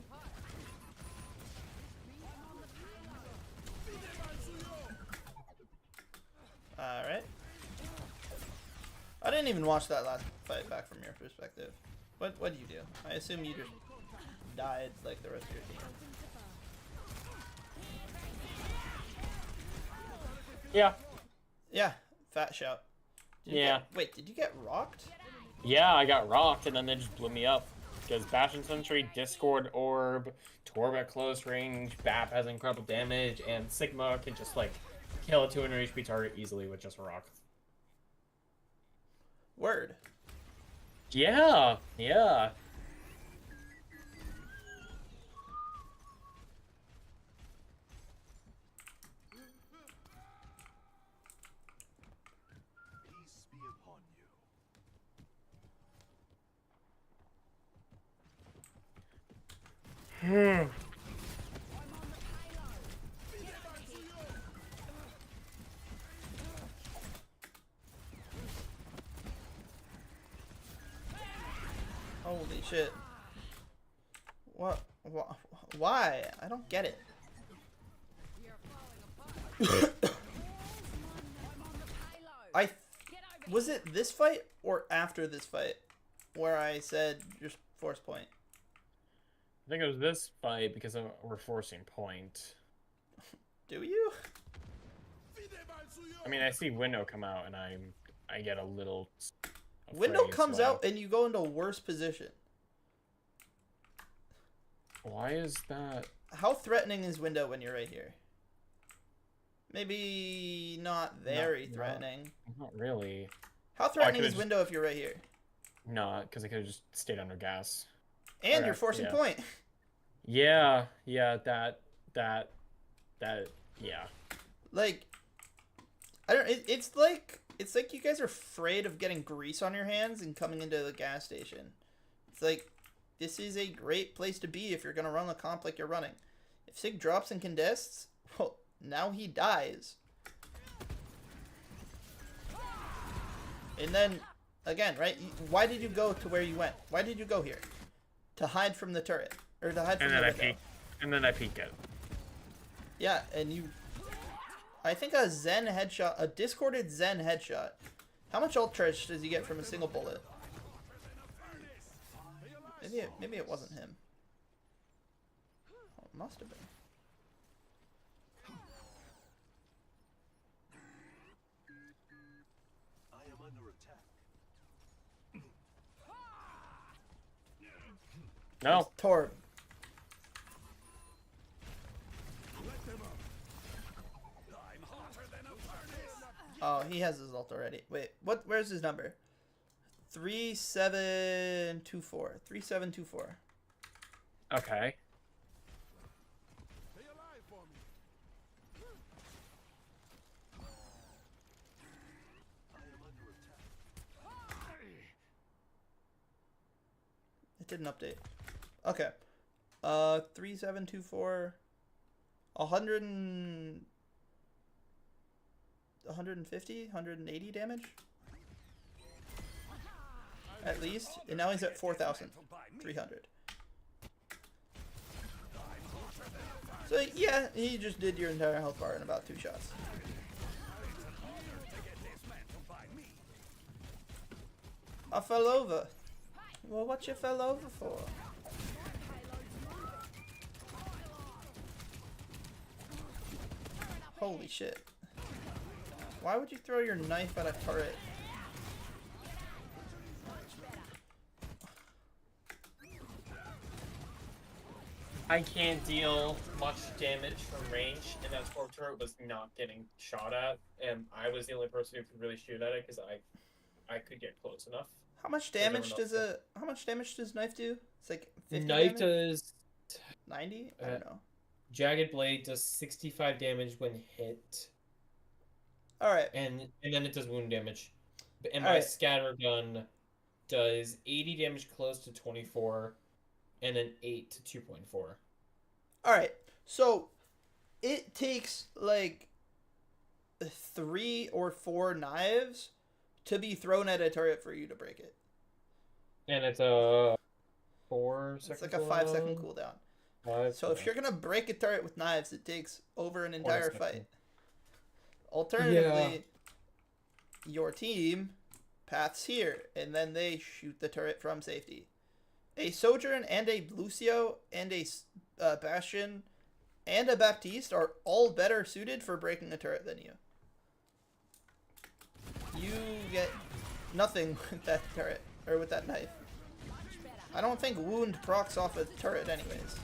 Alright. I didn't even watch that last fight back from your perspective. What did you do? I assume you just died like the rest of your team. Yeah. Yeah, fat shout. Wait, did you get rocked? Yeah, I got rocked, and then they just blew me up. Because Bastion Sentry, Discord Orb, Torb at close range, Bap has incredible damage, and Sigma can just, like, kill a 200 HP target easily with just a rock. Word. Yeah, yeah. Peace be upon you. Holy shit. What? Why? I don't get it. Was it this fight or after this fight where I said just force point? I think it was this fight because we're forcing point. Do you? I mean, I see Window come out, and I get a little Window afraid, comes so out and you go into worse position. Why is that? How threatening is Window when you're right here? Maybe not very threatening. Not really. How threatening is just- Window if you're right here? No, because I could have just stayed under gas. And Okay, you're forcing yeah. point. Yeah, that, yeah. Like, I don't. It's like you guys are afraid of getting grease on your hands and coming into the gas station. It's like this is a great place to be if you're gonna run a comp like you're running. If Sig drops and contests, well, now he dies. And then again, right? Why did you go to where you went? Why did you go here? To hide from the turret or to hide from And the then I window. peek, and then I peek it. Yeah, and you. I think a Zen headshot, a discorded Zen headshot. How much ult charge does he get from a single bullet? Maybe it wasn't him. Oh, it must have been. I am under attack. No. Torb. Oh, he has his ult already. Wait, what? Where's his number? 3724. 3724. Okay. It didn't update. Okay. 3724. 150, 180 damage. At least. And now he's at 4,300. So yeah, he just did your entire health bar in about 2 shots. I fell over. Well, what you fell over for? Holy shit. Why would you throw your knife at a turret? I can't deal much damage from range, and that Torb turret was not getting shot at, and I was the only person who could really shoot at it because I could get close enough. How much damage does knife do? It's like 50 Knife damage? does 90? I don't know. Jagged Blade does 65 damage when hit, Alright. and then it does wound damage. And my Alright. scatter gun does 80 damage close to 24, and then 8 to 2.4. Alright. So it takes like 3 or 4 knives to be thrown at a turret for you to break it. And it's 4 It's seconds. like a 5-second cooldown. So if you're gonna break a turret with knives, it takes over an entire fight. Alternatively, your team paths here, and then they shoot the turret from safety. A Sojourn and a Lucio and a Bastion and a Baptiste are all better suited for breaking a turret than you. You get nothing with that turret, or with that knife. I don't think wound procs off a turret anyways.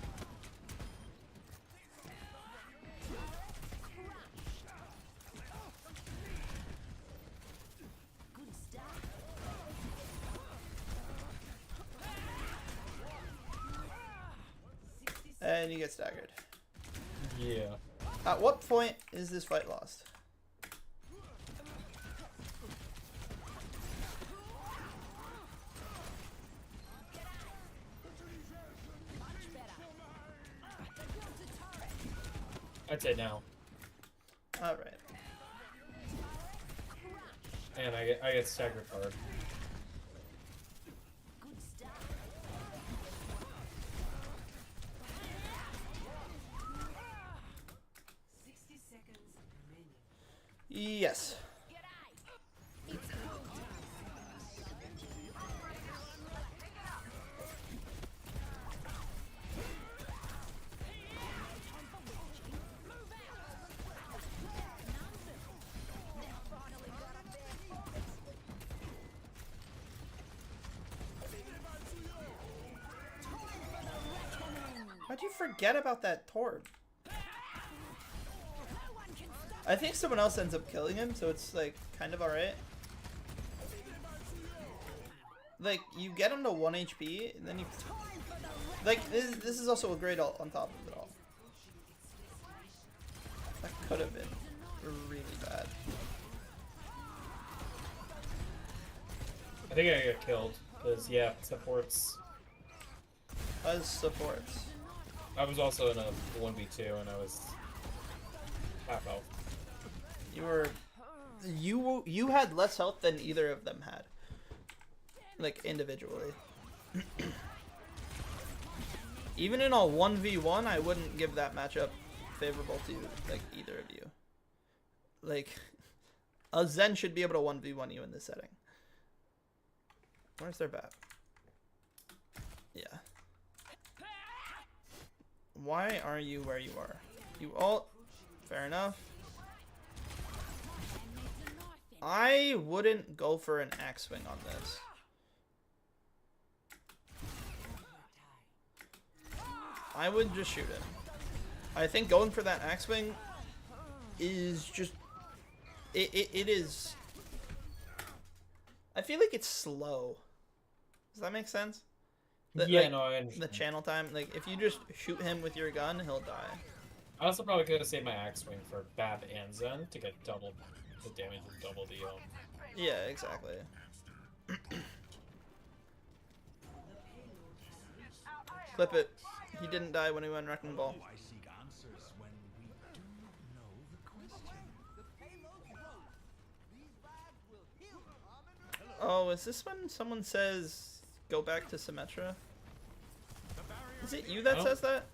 And you get staggered. Yeah. At what point is this fight lost? I'd say now. Alright. And I get staggered hard. Yes. How'd you forget about that Torb? I think someone else ends up killing him, so it's like kind of alright. Like, you get him to 1 HP, and then you... Like, this is also a great ult on top of it all. That could have been really bad. I think I got killed, because, yeah, supports. As supports. I was also in a 1v2, and I was half health. You had less health than either of them had. Like, individually. Even in a 1v1, I wouldn't give that matchup favorable to, like, either of you. Like, a Zen should be able to 1v1 you in this setting. Where's their bat? Yeah. Why are you where you are? You ult. Fair enough. I wouldn't go for an axe swing on this. I would just shoot him. I think going for that axe swing is just... It is... I feel like it's slow. Does that make sense? Yeah, like, no, I understand. The channel time, like, if you just shoot him with your gun, he'll die. I also probably could have saved my axe swing for Bab and Zen to get double the damage and double the Yeah, exactly. Clip it. He didn't die when he went wrecking ball. I seek answers when we do know the question. Oh, is this when someone says go back to Symmetra? Is it you that says that?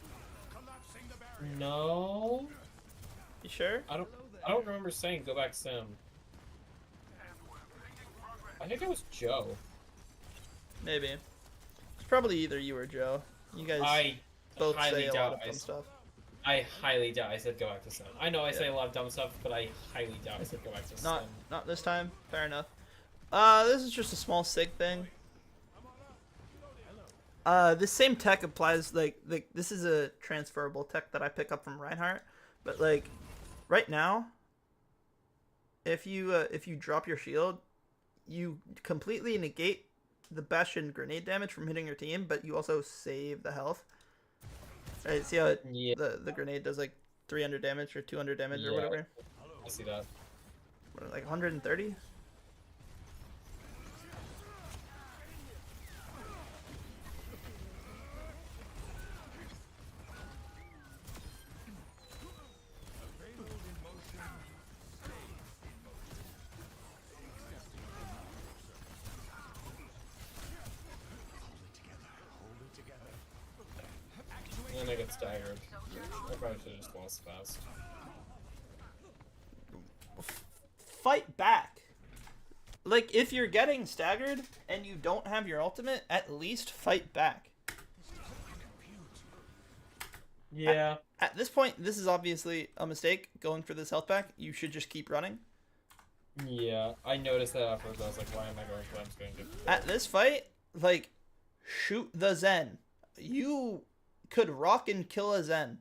No. You sure? I don't remember saying go back Sim. I think it was Joe. Maybe. It's probably either you or Joe. You guys I both highly say a lot doubt of dumb stuff. I highly doubt I said go back to Sim. I know I say a lot of dumb stuff, but I highly doubt I said go back to Sim. Not this time. Fair enough. This is just a small sig thing. This same tech applies, like this is a transferable tech that I pick up from Reinhardt, but like right now, if you drop your shield, you completely negate the Bastion grenade damage from hitting your team, but you also save the health. Right? See how the grenade does like 300 damage or 200 damage or whatever. I see that. What, like 130? And I get staggered. I probably should have just lost fast. Fight back. Like, if you're getting staggered and you don't have your ultimate, at least fight back. Yeah. At this point, this is obviously a mistake, going for this health pack. You should just keep running. Yeah, I noticed that afterwards. I was like, why am I going for I'm just going to... At this fight, like, shoot the Zen. You could rock and kill a Zen.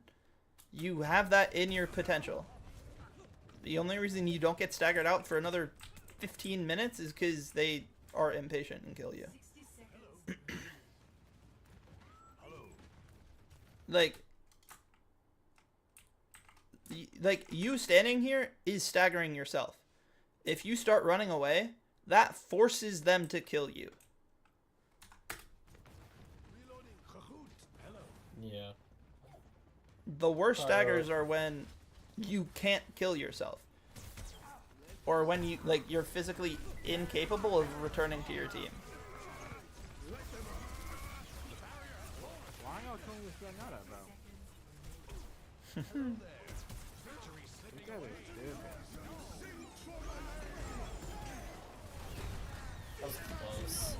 You have that in your potential. The only reason you don't get staggered out for another 15 minutes is because they are impatient and kill you. Like, you standing here is staggering yourself. If you start running away, that forces them to kill you. Yeah. The worst staggers are when you can't kill yourself. Or when you, like, you're physically incapable of returning to your team. Why are y'all killing this Granada, bro? This guy was stupid. That was close.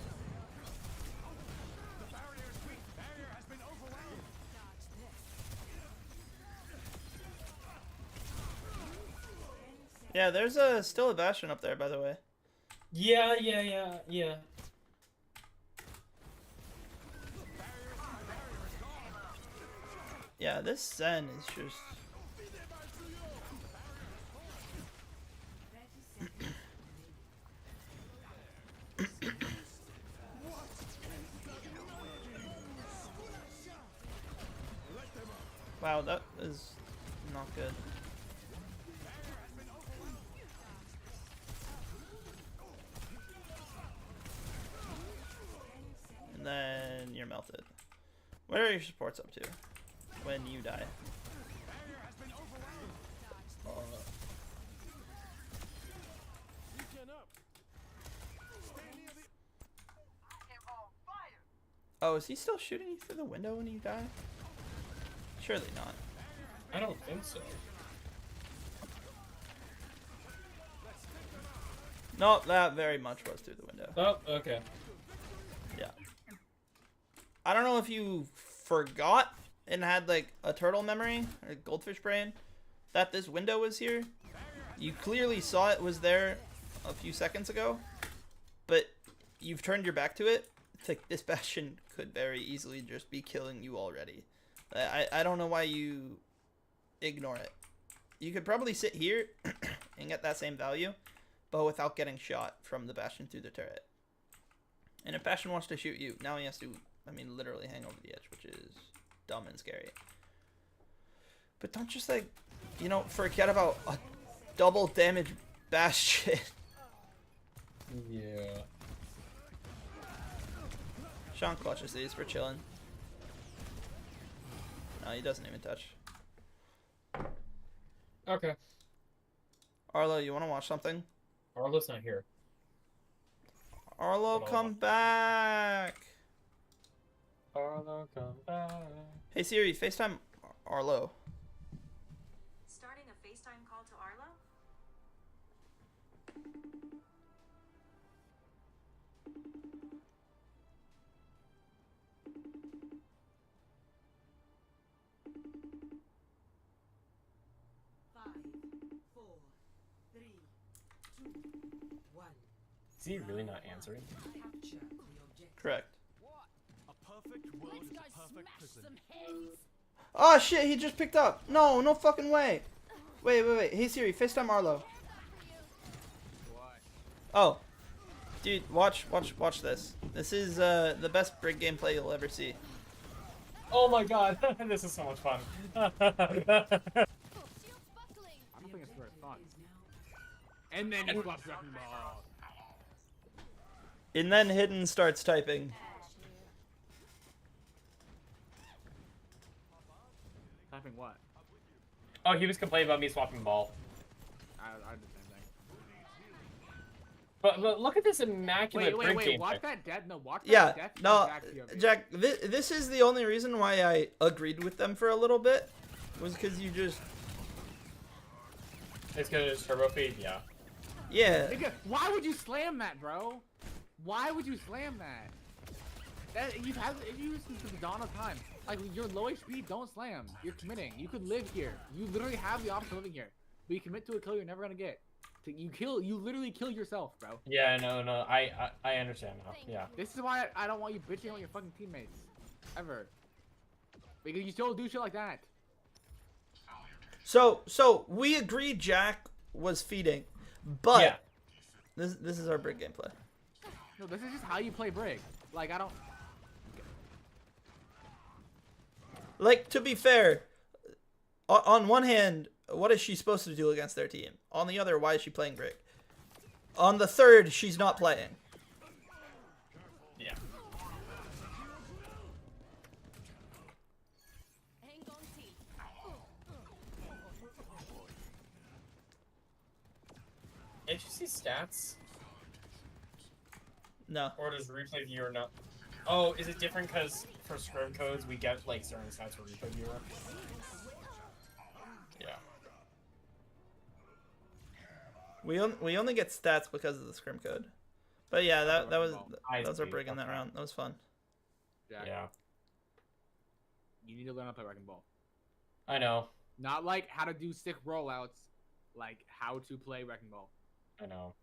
Yeah, there's still a Bastion up there, by the way. Yeah. Yeah, this Zen is just... Wow, that is not good. And then you're melted. What are your supports up to when you die? Oh, is he still shooting you through the window when you die? Surely not. I don't think so. No, that very much was through the window. Oh, okay. Yeah. I don't know if you forgot and had like a turtle memory or a goldfish brain that this window was here. You clearly saw it was there a few seconds ago, but you've turned your back to it. It's like this Bastion could very easily just be killing you already. I don't know why you ignore it. You could probably sit here and get that same value, but without getting shot from the Bastion through the turret. And if Bastion wants to shoot you, now he has to, I mean, literally hang over the edge, which is dumb and scary. But don't just, like, you know, forget about a double damage Bastion. Yeah. Sean clutches these for chilling. No, he doesn't even touch. Okay. Arlo, you want to watch something? Arlo's not here. Arlo, come back! Arlo, come back. Hey Siri, FaceTime Arlo. Starting a FaceTime call to Arlo? Is he really not answering? Correct. A perfect world is a perfect prison. Oh shit, he just picked up. No, no fucking way. Wait. Hey Siri, FaceTime Arlo. Oh. Dude, watch this. This is the best Brig gameplay you'll ever see. Oh my god, this is so much fun. I don't think it's very fun. And then you flop Dragon Ball. And then Hidden starts typing. Typing what? Oh, he was complaining about me swapping ball. I did the same thing. But look at this immaculate Wait, brig wait, game. watch that death. No, watch that Yeah, death. no, Jack POV. Jack. This is the only reason why I agreed with them for a little bit, was because you just It's because it's turbo feed, yeah. yeah. Nigga, why would you slam that, bro? Why would you slam that? That you've used since the dawn of time. Like you're low HP, don't slam. You're committing. You could live here. You literally have the option of living here. But you commit to a kill you're never gonna get. You literally kill yourself, bro. Yeah, no, I understand now. Yeah. This is why I don't want you bitching on your fucking teammates. Ever. Because you still do shit like that. So we agreed Jack was feeding, but Yeah. this is our brig gameplay. No, this is just how you play Brig. Like I don't. Like, to be fair, on one hand, what is she supposed to do against their team? On the other, why is she playing brig? On the third, she's not playing. Yeah. Hang on, T. Did you see stats? No. Or does replay viewer not? Oh, is it different because for scrim codes we get like certain stats for replay viewer? Yeah. We only get stats because of the scrim code. But yeah, that was I that was our see, brig in that okay. round. That was fun. Jack, Yeah. You need to learn how to play Wrecking Ball. I know. Not like how to do sick rollouts. Like how to play Wrecking Ball. I know.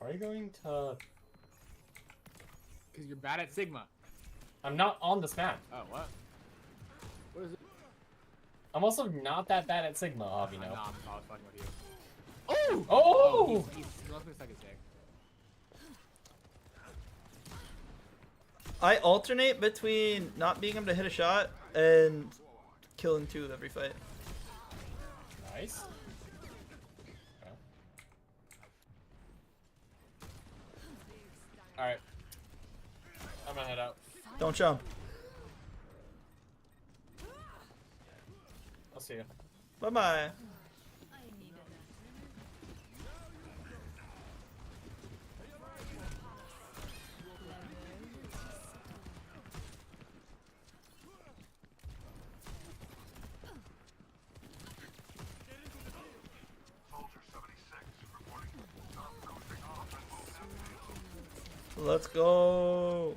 Are you going to? Because you're bad at Sigma. I'm not on this map. Oh, what? What is it? I'm also not that bad at Sigma, you know. No, I was fucking with you. Oh! Oh! He's left me a second tick. I alternate between not being able to hit a shot and killing two every fight. Nice. Alright. I'm gonna head out. Don't jump. I'll see you. Bye bye. I need a Let's go.